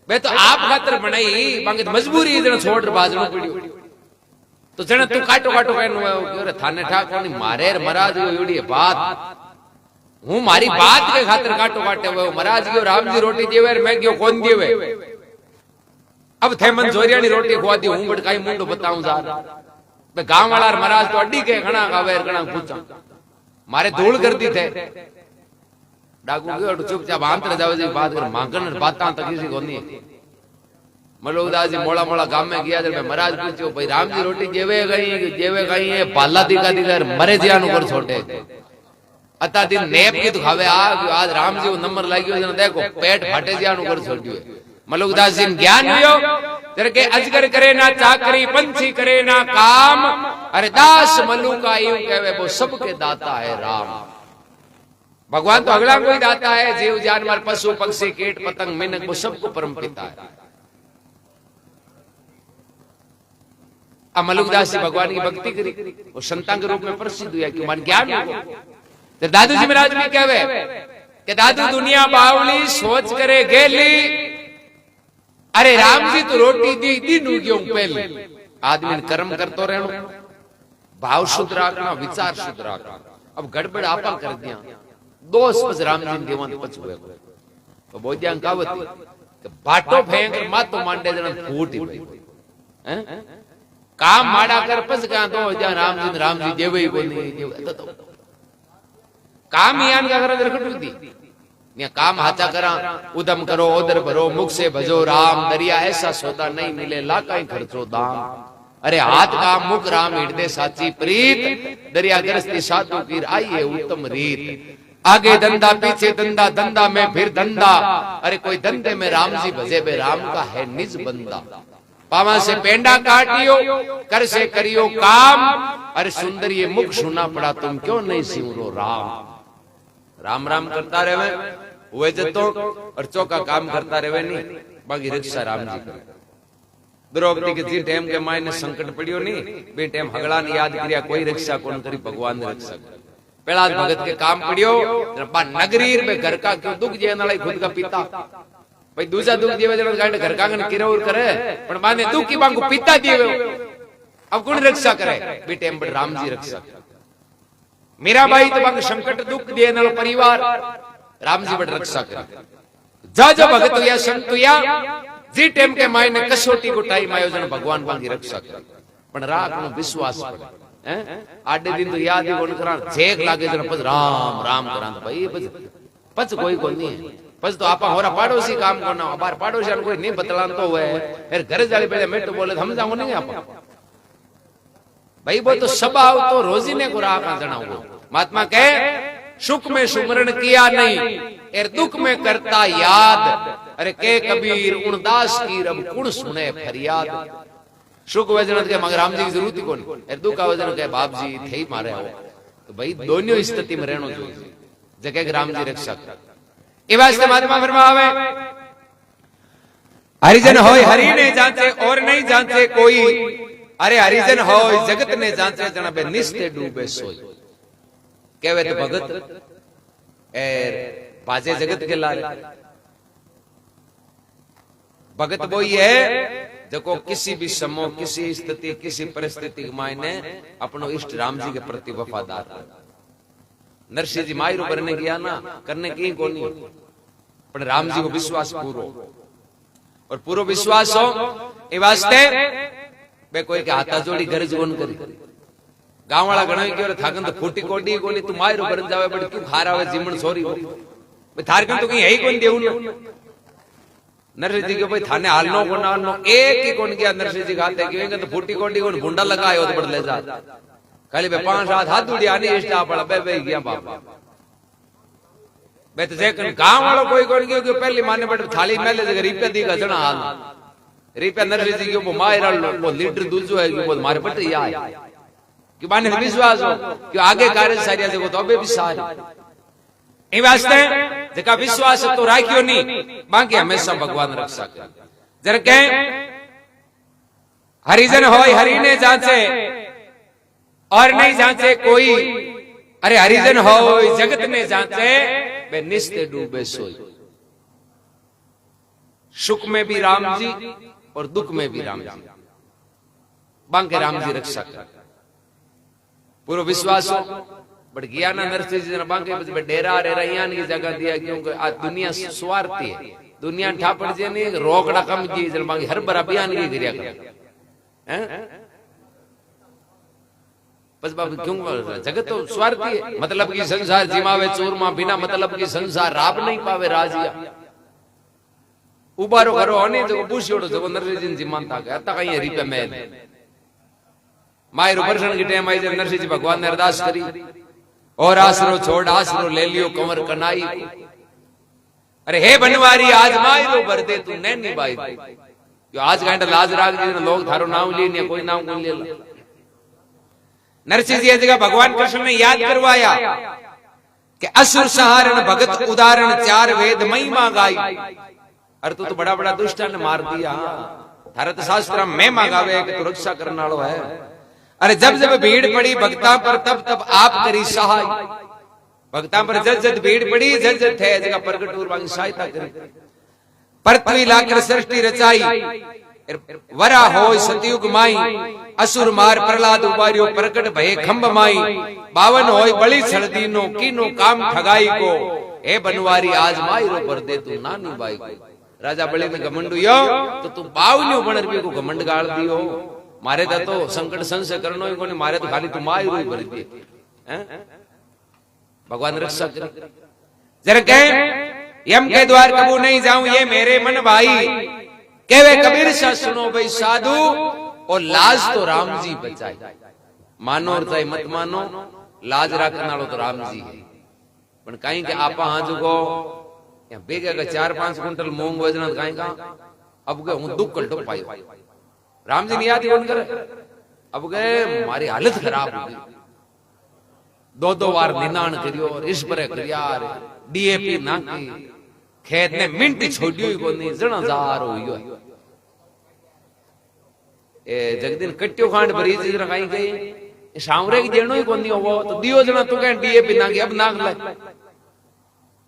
बे तो आप खातर बनाई बाकी मजबूरी जण छोड़ बाजनो पड़ियो तो जण तू काटो काटो कहनो रे थाने ठा कोनी मारे महाराज योड़ी बात हूं मारी बात के खातर काटो काटे वो महाराज गयो राम जी रोटी देवे मैं गयो कोन देवे अब थे मन जोरियानी रोटी खवा दी हूं बड़काई मुंडो बताऊं जा गांव वाला महाराज तो अड्डी के घना गावे घना पूछा मारे धूल कर दी थे डाकू गयो चुपचाप आंतर जावे जी बात कर मांगन बातां तक किसी कोनी मलूकदास जी मोड़ा मोड़ा गांव में गया जब महाराज पूछो भाई राम जी रोटी जेवे गई है पाला दिखा दिखा मरे जियानु कर छोटे अता दिन नेप की तो खावे आज राम जी को नंबर लागियो जने देखो पेट फाटे जियानु कर छोड़ियो मलूकदास जी ज्ञान लियो करके अजगर करे ना चाकरी पंछी करे ना काम अरे दास मलूका यूं कहवे वो सबके दाता है राम भगवान तो अगला कोई दाता है जीव जानवर पशु पक्षी कीट पतंग मिनक वो सबको परम पिता है अब मलूकदास जी भगवान की भक्ति करी वो संतान के रूप में प्रसिद्ध हुआ कि मन ज्ञान हो तो दादू जी महाराज भी कहवे कि दादू दुनिया बावली सोच करे गेली अरे राम जी तो रोटी दी दिन उग्यो पहले आदमी ने कर्म करतो रहनो भाव शुद्ध रखना विचार शुद्ध रखना अब गड़बड़ आपा कर दिया दोष बस राम जी देवन पछ हुए तो बोझ्या कहावत कि बाटो फेंक मातो मांडे जन फूट ही हैं काम माड़ा कर पछ का तो जा राम जी देवे ही कोनी तो काम यान का कर रखटू दी काम हाचा करा उदम करो उदर भरो मुख से भजो राम दरिया ऐसा सौदा नहीं मिले लाकाई खर्चो दाम अरे हाथ का मुख राम हिड़दे साची प्रीत दरिया गरजती साधु पीर आई है उत्तम रीत आगे धंधा पीछे धंधा धंधा में फिर धंधा अरे कोई धंधे में राम जी भजे बे राम का है निज बंदा पावा से पेंडा काटियो कर से करियो काम अरे सुंदर ये मुख सुना पड़ा तुम क्यों नहीं सिमरो राम राम राम करता रहे हुए जतो और चौका काम करता रहे नहीं बाकी रक्षा राम जी करे द्रौपदी के जी टाइम के मायने संकट पड़ियो नहीं बे टाइम हगड़ा ने याद किया कोई रक्षा कौन करी भगवान ने रक्षा पहला भगत के काम पड़ियो बा नगरीर में घर का क्यों दुख जे नाले खुद का पिता भाई दूसरा दुख देवे जन गांड घर का गन किरौर करे पण माने दुख की बांगो पिता देवे अब कौन रक्षा करे बे टाइम पर राम जी रक्षा करे मीरा भाई तो बांग संकट दुख दे नालो परिवार राम जी बड़ रक्षा करे जा जो भगत या संत या जी टाइम के मायने कसोटी को टाइम आयोजन भगवान बांगी रक्षा करे पण राख नो विश्वास पड़े हैं आडे दिन तो याद ही कोन करा जेक लागे जन पज राम राम करा भाई पच कोई कोई नहीं है पच तो आपा होरा पाड़ोसी काम कोना बार पड़ोसी कोई नहीं बतलान तो हुए फिर घर जाले पहले मैं तो बोले हम जाओ नहीं आपा भाई वो तो स्वभाव तो रोजीने को राह का जनाओ महात्मा कहे सुख में सुमरण किया नहीं एर दुख में करता याद अरे के कबीर उनदास की रब कुण सुने फरियाद सुख वजन के मगर राम जी की जरूरत ही कोनी एर दुख वजन के बाप जी थे ही मारे हो तो भाई दोनों स्थिति में रहनो चाहिए जगह के राम जी रक्षा ए वास्ते महात्मा फरमावे हरिजन होय हरि ने जांचे और नहीं जांचे कोई अरे हरिजन हो जगत ने जांचे जना बे निस्ते डूबे सोई कहवे तो भगत एर बाजे जगत के लारे भगत वो ही है जो किसी भी समूह किसी स्थिति किसी परिस्थिति के मायने अपनो इष्ट राम जी के प्रति वफादार नरसिंह जी मायरू करने गया ना करने की कोनी पर राम जी को विश्वास पूरो और पूरो विश्वास हो ए वास्ते बे कोई के हाथा जोड़ी गरज कोन करी गांव वाला घणो क्यों थाकन तो फूटी कोडी कोनी तू मायरो बन जावे बट क्यों खारावे जीमण छोरी हो बे थारकन तो कहीं है ही कोन देउन नरसिंह जी के भाई थाने हालनो कोना एक ही कोन गया नरसिंह जी खाते क्यों तो फूटी कोडी कोन गुंडा लगायो तो बड़ ले जा खाली बे 5-7 हाथ उड़िया नहीं इष्टा पड़ा बे गया बाप बे तो जेकन गांव वाला कोई कोन गयो कि पहली माने बट थाली मेले जगह रिपे दी गजणा हाल रिपे नरसिंह जी के वो मायरा वो लीडर दूजो है कि वो मारे बट या कि माने विश्वास हो कि आगे कार्य सारिया जगह तो अबे भी सारी ए वास्ते जका विश्वास तो राखियो नहीं बाकी हमेशा भगवान रक्षा करे जरा कहे हरिजन होय हरि ने जांचे और नहीं जांचे कोई अरे हरिजन होय जगत ने जांचे बे निस्ते डूबे सोई सुख में भी राम जी और दुख में भी राम जी बांके राम जी रक्षा करे पूरा विश्वास हो बट गया ना नरसिंह जी ने बांके डेरा रे रहियान की जगह दिया क्योंकि आज दुनिया स्वार्थी है दुनिया ठापड़ जे नहीं रोकड़ा कम की जल बांके हर बार अभियान की क्रिया कर हैं बस बाबू क्यों जगत तो स्वार्थी है मतलब की संसार जिमावे चूरमा बिना मतलब की संसार राब नहीं पावे राजिया उबारो करो होने जो पूछियोड़ो जो नरसिंह जी जिमान था आता कहीं रिपे मेल मायरो दर्शन की टाइम आई जब नरसिंह जी भगवान ने अरदास करी और आसरो छोड़ आसरो ले लियो कंवर कनाई अरे हे बनवारी आज मायरो भर दे तू नैनी बाई जो आज घंटा लाज राग जी लोग थारो नाम लिए नहीं कोई नाम कोई ले नरसिंह जी जगह भगवान कृष्ण ने याद करवाया कि असुर संहारण भगत उदाहरण 4 वेद महिमा गाई अरे तू तो बड़ा बड़ा दुष्ट ने मार दिया थारा तो शास्त्र में मांगावे कि तू रक्षा करने वालो है अरे जब जब भीड़ पड़ी भक्ता पर तब तब आप करी सहाय भक्ता पर जब जब भीड़ पड़ी जब जब थे जगह प्रगट उर्वांग सहायता करी पृथ्वी लाकर सृष्टि रचाई वरा होय सतयुग माई असुर मार प्रहलाद उबारियो प्रकट भय खंभ माई 52 होय बलि छलदीनो कीनो काम ठगाई को हे बनवारी आज मायरो पर दे तू नानी बाई को राजा बलि ने घमंड हुयो तो तू बावलियो बन रुपये को घमंड गाड़ दियो मारे तो संकट संशय करनो ही कोनी मारे तो खाली तू मायरो ही भर दे हैं भगवान रक्षा करे जरा कहे यम के द्वार कबू नहीं जाऊं ये मेरे मन भाई कहवे कबीर सा सुनो भाई साधु और लाज तो राम जी बचाए मानो और चाहे मत मानो लाज रखने वालों तो राम जी है पण कहीं के आपा हाँ जुगो बेगे का 4-5 कुंटल मूंग वजना कहीं का अब गए हूं दुख कल्टो पायो राम जी नहीं आती कौन करे अब गए हमारी हालत खराब हो गई 2 बार निदान करियो इस पर करिया डीएपी नाकी खेत ने मिनट छोड़ियो ही कोनी जना जार होयो ए जगदिन कट्टियो खांड भरी जी रखाई गई सामरे की जेनो ही कोनी हो तो दियो जना तू कह डीएपी नाकी अब नाक ले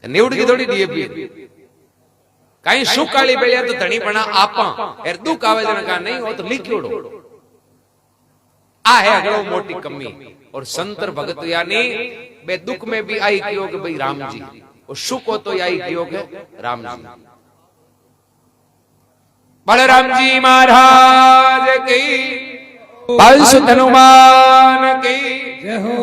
निवड़ की थोड़ी डीएपी कहीं सुख काली बेलिया तो धनी बना आपा एर दुख आवे जना का नहीं हो तो लिखियोड़ो आ है अगलो मोटी कमी और संतर भगत यानी बे दुख में भी आई कियो के भाई राम जी और सुख हो तो आई कियो के राम जी बलराम जी महाराज की पंच हनुमान की जय हो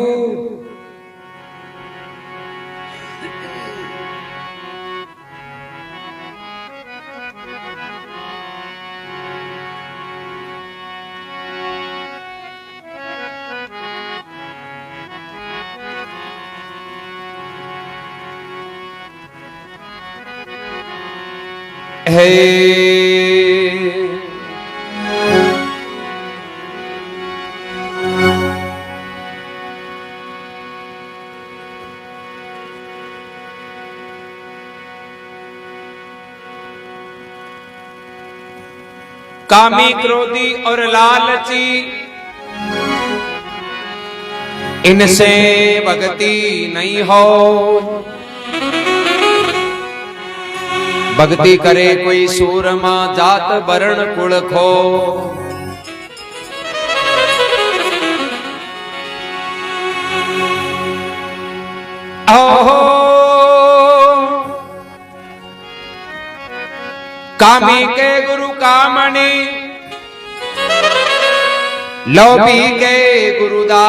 कामी क्रोधी और लालची इनसे भक्ति नहीं हो भक्ति करे कोई सूरमा जात वर्ण कुल खो कामी के गुरु कामणी, लोभी के गुरुदाम,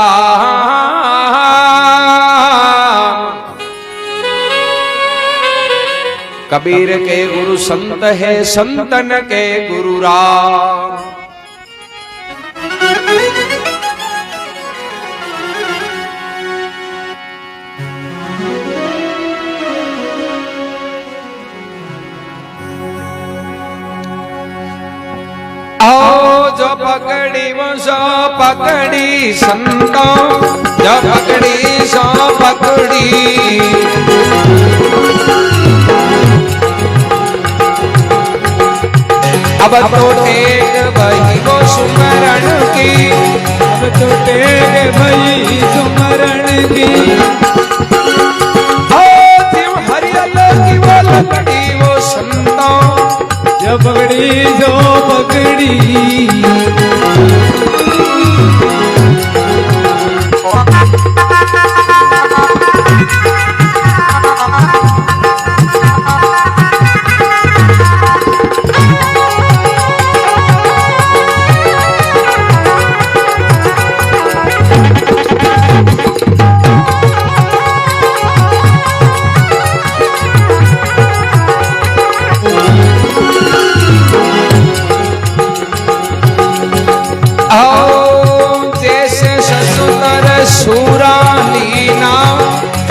कबीर के गुरु संत है, संतन के गुरु राम। जो पकड़ी वो सो पकड़ी संतों, जो पकड़ी सो पकड़ी। अब तो टेक भई वो सुमरण की,
अब तो टेक भई सुमरण की।
हो शिव हरियल की वो लकड़ी वो संतों,
जो पकड़ी जो पकड़ी।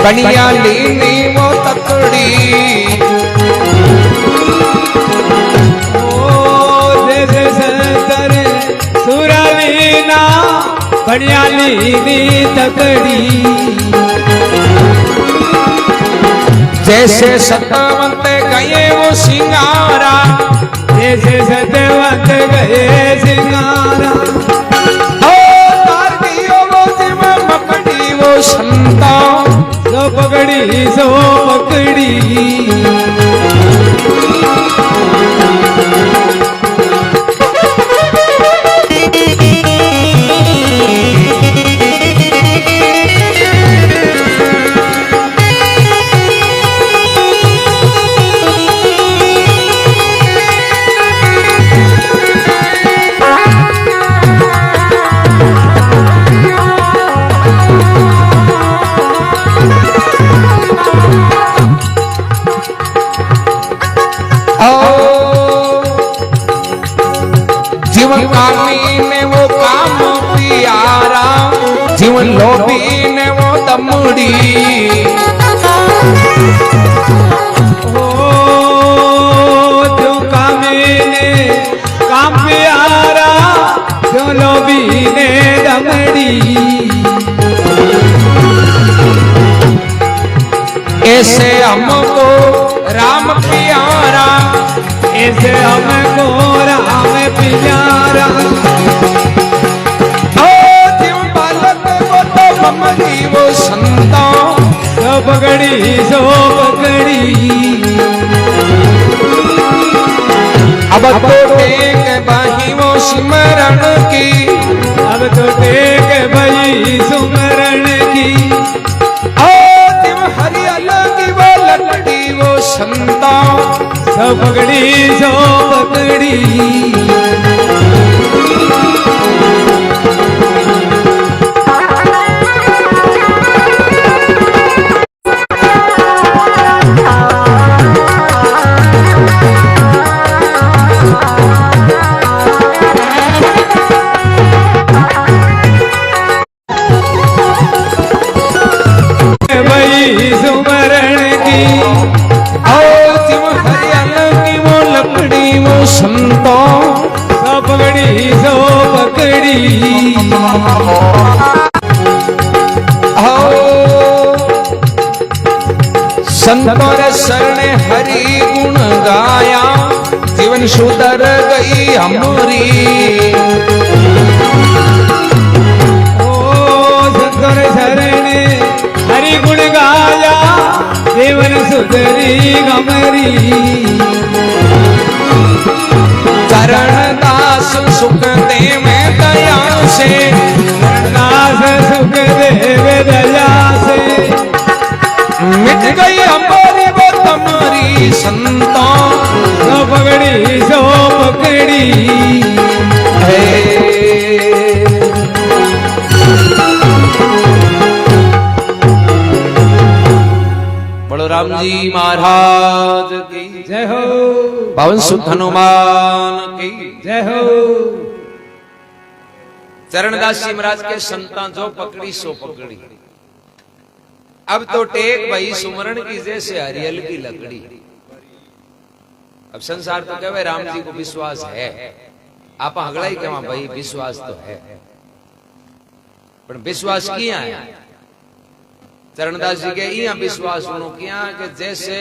कनिया लीनी वो तकड़ी।
ओ जैसे संतर सुरालीना, कनिया लीनी तकड़ी।
जैसे सतवंत गए वो सिंगारा,
जैसे सतवंत गए सिंगारा।
ओ तारकियो वो जिम मकड़ी वो संता,
सो पकड़ी सो पकड़ी।
जीवन कामी ने वो काम प्यारा, जीवन लोभी ने वो दमड़ी।
ओ जो कामी ने काम प्यारा, जो लोभी ने दमड़ी।
ऐसे हमको राम प्यारा,
ऐसे हमको राम प्यारा।
ओ जीव बालक वो तो ममरी वो संता,
सो पकड़ी सो पकड़ी।
अब तो टेक बाही वो सिमरण की,
अब तो टेक भई सुमरण की।
ओ जीव हरियल की वो लकड़ी वो संता,
सो पकड़ी सो पकड़ी। सुमरण की।
ओ शिव हरियल की वो लकड़ी वो संतों,
सो पकड़ी सो पकड़ी।
ओ संतों रे शरणे हरि गुण गाया, जीवन सुधर गई हमारी।
ओ संतों रे शरणे हरि गुण गाया, जीवन सुधरी हमारी।
चरण दास सुख देव दया से,
दास सुख देव दया से।
मिट गई हमारी वो तुम्हारी संतों,
सो पकड़ी
राम जी महाराज की
जय हो,
पवन सुत हनुमान की
जय हो।
चरणदास जी महाराज के संतान जो पकड़ी सो पकड़ी। अब तो टेक भाई सुमरण की जैसे हरियल की लकड़ी। अब संसार तो कहे राम जी को विश्वास है, आप हगड़ा ही कहा भाई विश्वास तो है, पर विश्वास किया है। चरणदास जी के यहाँ विश्वास उन्हों किया कि जैसे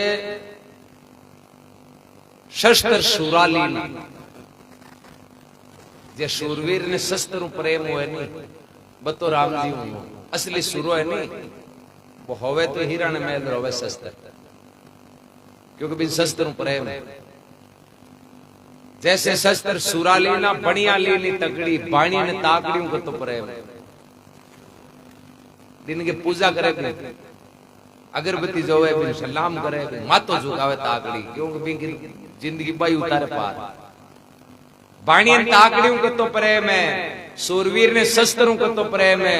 शस्त्र सुराली जे शूरवीर ने शस्त्र प्रेम हुए नहीं बतो राम जी हूं असली सुरो है नहीं वो होवे तो हीरा ने मेल होवे शस्त्र, क्योंकि बिन शस्त्र प्रेम है। जैसे शस्त्र सुराली ना बढ़िया लीली तकड़ी बाणी ने ताकड़ी को तो प्रेम है। दिन की पूजा करे अगरबत्ती जोवे बिन सलाम करे मातो झुकावे ताकड़ी, क्योंकि बिन जिंदगी बाई उतारे पार। बाणी ने ताकड़ियों को तो प्रेम है, सूरवीर ने शस्त्रों को तो प्रेम है,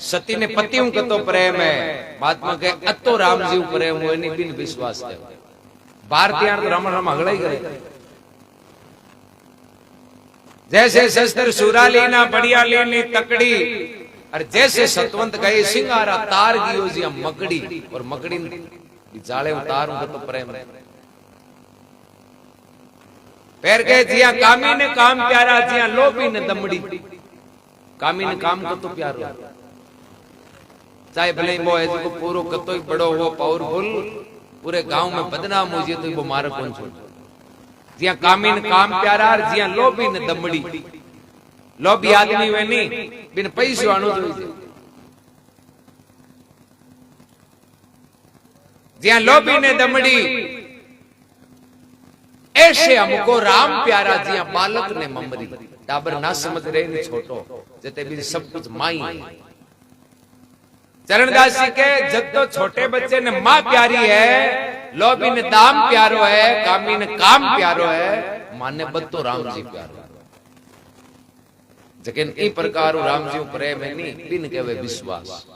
सती ने पतियों को तो प्रेम है। महात्मा के अतो राम जी प्रेम हुए नहीं बिन विश्वास है। भारतीय तो राम राम हगड़ा ही करे। जैसे शस्त्र सुराली ना बढ़िया लीली तकड़ी और जैसे सतवंत गए सिंगारा तार गियो जिया मकड़ी, और मकड़ी जाले उतार तो प्रेम है। पैर के जिया कामी ने काम प्यारा जिया लोभी ने दमड़ी, कामी ने काम को तो प्यारो चाहे भले वो है जो पूरो कतो ही बड़ो हो पावरफुल पूरे गांव में बदनाम हो जाए तो वो मारे कौन छो। जिया कामी ने काम प्यारा और जिया लोभी ने दमड़ी, लोभी आदमी वे नहीं बिन पैसे आनो जो जिया लोभी ने दमड़ी ऐसे हमको राम प्यारा जिया बालक ने ममरी। टाबर ना समझ रहे ने छोटो जते भी सब कुछ माई है। चरणदास जी के जब तो छोटे बच्चे ने मां प्यारी है, लोभी ने दाम प्यारो है, कामी ने काम प्यारो है, माने बत्तो राम जी प्यारो। जकिन ई प्रकार राम जी प्रेम है नहीं बिन केवे विश्वास।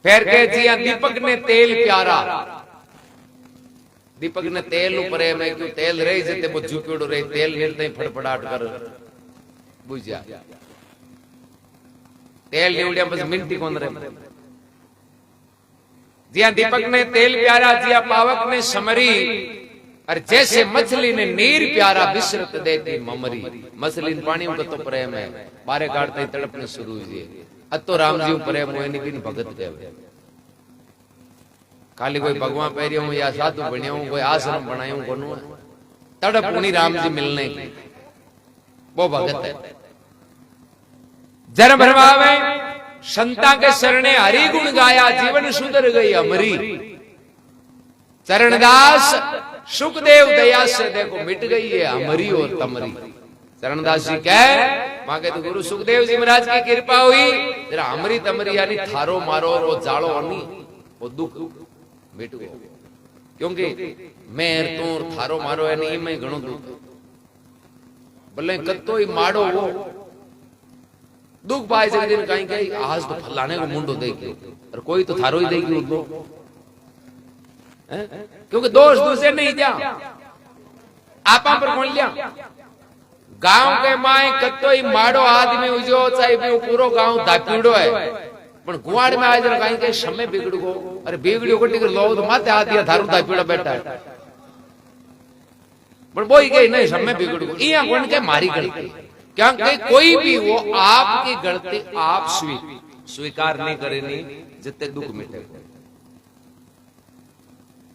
फिर के जिया दीपक ने तेल प्यारा, दीपक ने तेल प्रेम है, क्यों तेल रही जते वो झुकेड़ो रही तेल नीलते फड़फड़ाट कर बुझा तेल निवड़िया बस मिनटी कौन रहे। जिया दीपक ने तेल प्यारा जिया पावक ने समरी, और जैसे मछली ने नीर प्यारा विसरत देती ममरी। मछली ने पानी को तो प्रेम है, बारे काटते तड़पने शुरू हुई। अतो राम जी प्रेम हुए नहीं बिन भगत गए। खाली कोई भगवान पैरियो या साधु बनियो कोई आश्रम बनायो को तड़प उन्हीं राम जी मिलने की वो भगत है। जन भरवावे संता के शरणे हरि गुण गाया, जीवन सुधर गई अमरी। चरणदास सुखदेव दया से देखो मिट गई है अमरी और तमरी। चरणदास जी कह मांगे तो गुरु सुखदेव जी महाराज की कृपा हुई, जरा अमरी तमरी यानी थारो मारो वो जालो नहीं वो दुख मिट गयो। क्योंकि मेर तोर थारो मारो है नहीं मैं घणो दुख भले कतो ही माड़ो वो दुख पाए जगह कहीं कहीं आज तो फलाने को मुंडो देगी और कोई तो थारो ही देगी उनको, क्योंकि दोष दूसरे नहीं जा आपा पर कौन लिया। गांव के माए कतो ही माड़ो आदमी उजो चाहे भी पूरो गांव धापीड़ो है, पण गुआड़ में आज कहीं कहीं समय बिगड़ गो। अरे बिगड़ो को टिकर लो तो माते हाथ दिया थारू धापीड़ा बैठा है, पण बोई गई नहीं समय बिगड़ गो। इया कौन के मारी गलती, क्योंकि कोई भी वो आपकी गलती आप स्वीकार नहीं करे नहीं जितने दुख मिटे।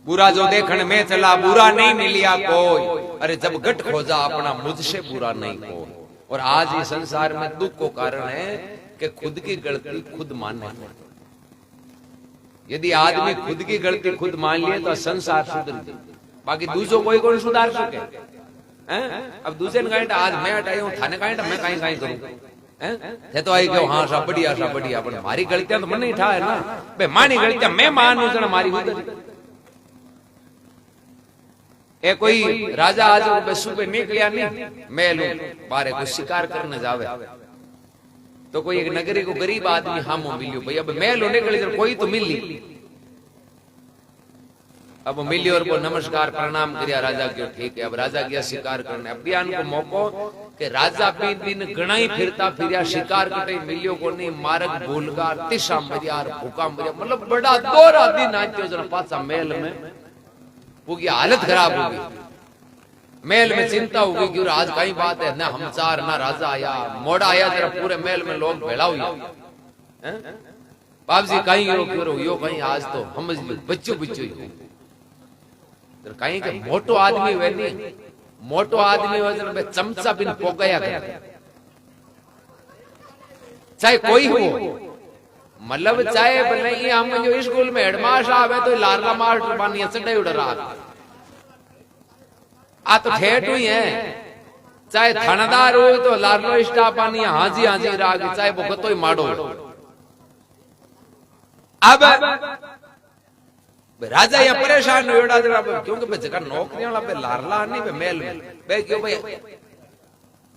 बुरा जो देखने में चला बुरा नहीं मिलिया कोई, अरे जब गट खोजा अपना मुझसे बुरा नहीं कोई। और आज इस संसार में दुख को कारण है कि खुद की गलती खुद मानना। यदि आदमी खुद की गलती खुद मान लिए तो संसार सुधर जाए, बाकी दूसरों कोई कौन सुधार सके। अब दूसरे ने कहीं आज मैं हटाई हूँ थाने कहीं मैं कहीं कहीं करूँ तो आई गयो हाँ सब बढ़िया पर मारी गलतियां तो मन नहीं ठा है ना बे मानी गलतियां मैं मानू जण मारी उधर ए कोई राजा आज बसु पे निकलिया नहीं मैं लू बारे को शिकार करने जावे तो कोई एक नगरी को गरीब आदमी हामो मिलियो भाई अब मैं लो निकली कोई तो मिली अब मिली और वो नमस्कार प्रणाम किया राजा क्यों ठीक है। अब राजा गया शिकार करने। अभियान को मौको कि राजा भी दिन घना ही फिरता फिरिया शिकार कटे मिलियो को नहीं मारक भूलगार तिशा मरियार भूखा मरिया मतलब बड़ा दोरा दिन नाच्यो जरा पासा महल में वो की हालत खराब हो गई। महल में चिंता हो गई कि आज कई बात है ना हमसार ना राजा आया मोड़ा आया जरा पूरे महल में लोग भेड़ा हुई बाप जी कहीं यो कहीं आज तो हम बच्चो बच्चो कहीं के मोटो आदमी वे नहीं मोटो आदमी हो चमचा बिन पोगया करे चाहे कोई हो मतलब चाहे भले ही हम जो स्कूल में हेडमास्टर आवे तो लारला मास्टर बानिया चढ़ाई उड़ रहा आ तो ठेठ हुई है। चाहे थानादार हो तो लारलो स्टाफ बानिया हाजी राग चाहे वो कतो ही माड़ो। अब राजा यहाँ परेशान हो क्योंकि भाई जगह नौकरियां वाला लारला नहीं बे मेल में बे क्यों भाई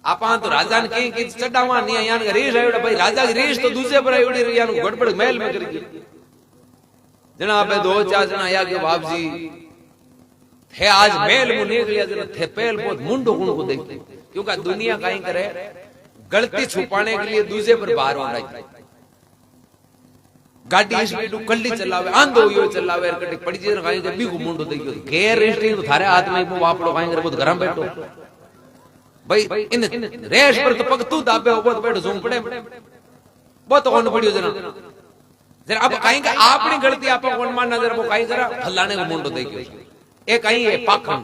आपा तो राजा ने कहीं की चढ़ावा नहीं यान का रीस है भाई राजा की रीस तो दूसरे पर उड़ी रही यान गड़बड़ मेल में करी जनाब दो चार जना आया के बाप जी थे आज मेल मुंह निकलिया जना थे पेल बहुत मुंडो गुण को देखते क्योंकि दुनिया कहीं करे गलती छुपाने के लिए दूसरे पर बाहर होना गाड़ी स्पीड कल्ली चलावे आंधो यो चलावे कटी पड़ी जे कहीं के बीगु मुंडो देखियो गेर रेस्टिंग तो थारे हाथ में वो वापड़ो कहीं करे बहुत गरम बैठो भाई इन रेस पर तो पग तू दाबे हो बहुत बैठो झूम पड़े बहुत कौन पड़ियो जना जरा अब कहीं का अपनी गलती आपा कौन मान नजर वो कहीं करा फलाने को मुंडो देखियो ए कहीं है पाखंड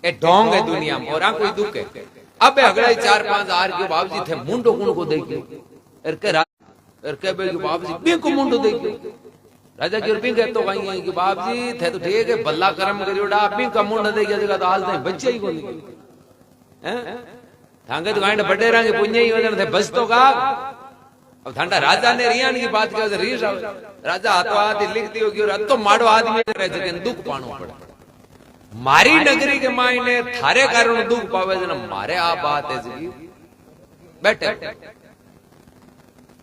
ए ढोंग है दुनिया में और आ कोई दुख है। अब अगले 4-5 आर के बाबूजी थे मुंडो गुण को देखियो और के बे बाबूजी बी को मुंडो देखियो राजा की बी कहतो कहीं है कि बाबूजी थे तो ठीक है भला कर्म करियोडा बी का मुंडो देखियो जगह तो आज तक बच्चे ही कोनी हैं थांगे तो गांड बड़े रंग पुण्य ही वजन थे बस तो का अब ठंडा राजा ने रियान की बात किया रीस राजा हाथों हाथ लिखती होगी और तो माड़ो आदमी रह जगह दुख पानो पड़े मारी नगरी के मायने थारे कारण दुख पावे जना मारे आ बात है जी बैठे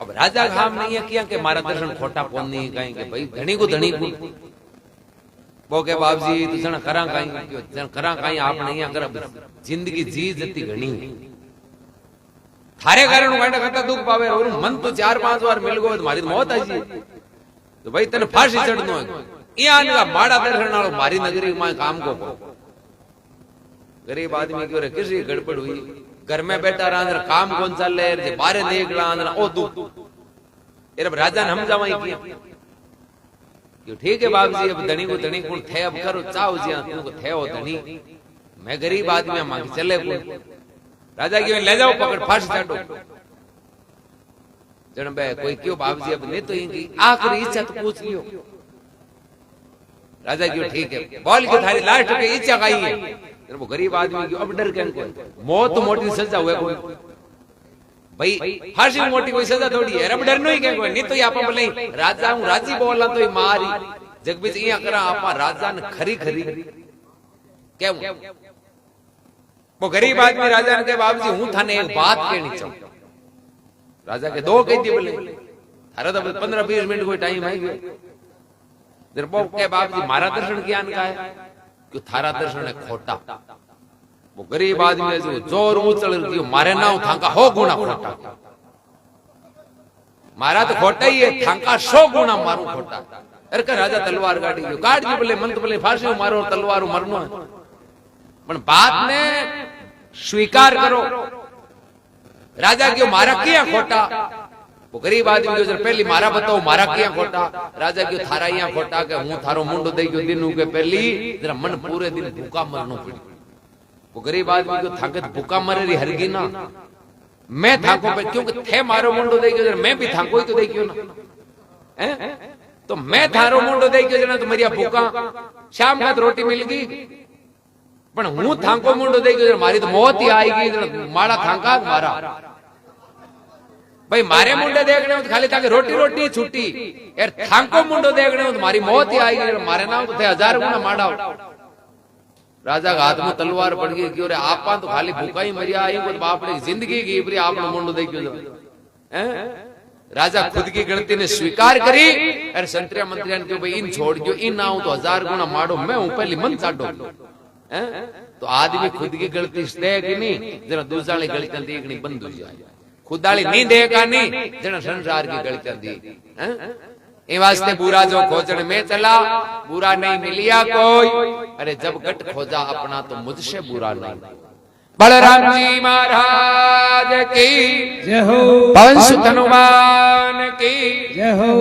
अब राजा काम नहीं है किया कि मारा दर्शन खोटा कौन नहीं कहीं के भाई धनी को वो के बाप जी तू जन करा कहीं जन करा कहीं आप नहीं अगर जिंदगी जी जती घणी थारे कारण गांडा खाता दुख पावे और मन तो 4-5 बार मिल गयो तुम्हारी मौत आई जी तो भाई तने फांसी चढ़नो है यान का माड़ा दर्शन वालो मारी नगरी में काम को गरीब आदमी क्यों रे किसी गड़बड़ हुई घर में बैठा रहा काम कौन चल रहे बाहर देख रहा ओ दुख अब राजा ने हम जमाई किया क्यों ठीक है बाप जी अब धनी को धनी कौन थे अब करो चाहो जी तुमको थे हो धनी मैं गरीब आदमी मांग चले राजा की ले जाओ पकड़ फांसी चाटो जन बे कोई क्यों बाप जी अब नहीं तो इनकी आखिरी इच्छा तो पूछ लियो राजा क्यों ठीक है बोल के थारी लास्ट की इच्छा काई है वो गरीब आदमी की अब डर के मौत मोटी सजा हुए कोई भाई फांसी मोटी कोई सजा थोड़ी है अब डरनो ही क्या कोई नहीं तो आप बोले राजा हूं राजी बोलना तो मारी जगबीच इया करा आपा राजा ने खरी खरी क्या वो गरीब आदमी राजा ने के बाबूजी हूं थाने एक बात कहनी चाहूं राजा के दो कह दी बोले अरे तो 15-20 मिनट कोई टाइम है जर वो के बाबूजी मारा दर्शन ज्ञान का है कि थारा दर्शन है खोटा वो गरीब आदमी जो जोर उछल दियो मारे ना थांका हो गुना खोटा मारा तो खोटा ही है थांका 100 गुना मारू खोटा अरे का राजा तलवार काटी गयो काट दी बोले मन तो बोले फांसी मारो तलवार मरनो है पण बात ने स्वीकार करो राजा क्यों मारा किया खोटा वो गरीब आदमी जो पहली मारा बताओ मारा किया खोटा राजा क्यों थारा यहाँ खोटा के हूं थारो मुंडो दे गयो दिन के पहली जरा मन पूरे दिन भूखा मरनो पड़ी वो गरीब आदमी को थाकत भूखा मरे रही हरगी ना मैं थाको पे क्योंकि थे मारो मुंडो दे गयो मैं भी थाको ही तो दे गयो ना तो मैं थारो मुंडो दे गयो जना तो मेरी भूखा शाम का रोटी मिल गई पण हूं थांको मुंडो दे गयो मारी तो मौत ही आएगी माड़ा थांका मारा भाई मारे मुंडे देखने में खाली ताकि रोटी रोटी छुट्टी यार थांको मुंडो देखने में तुम्हारी मौत ही आएगी मारे ना तो थे 1000 गुना माड़ा राजा का हाथ में तलवार पड़ गई क्यों रे आपा तो खाली भूखा ही मरिया आई बाप ने जिंदगी की आप मुंडो देखियो राजा खुद की गलती ने स्वीकार करी। अरे संतरिया मंत्रिया ने क्यों भाई इन छोड़ दो, इन ना तो 1000 गुना मारो, मैं हूं पहली मन चाटो। तो आदमी खुद की गलती दे कि नहीं, जरा दूसरी गलतियां देखनी बंद हो जाए। खुदाली नहीं देगा नहीं, जना संसार की गलतियां दी। ए वास्ते बुरा जो खोजने में चला, बुरा नहीं मिलिया कोई। अरे जब गट खोजा अपना तो मुझसे बुरा नहीं। बलराम जी महाराज की
जय हो,
पवन सुत हनुमान की
जय हो।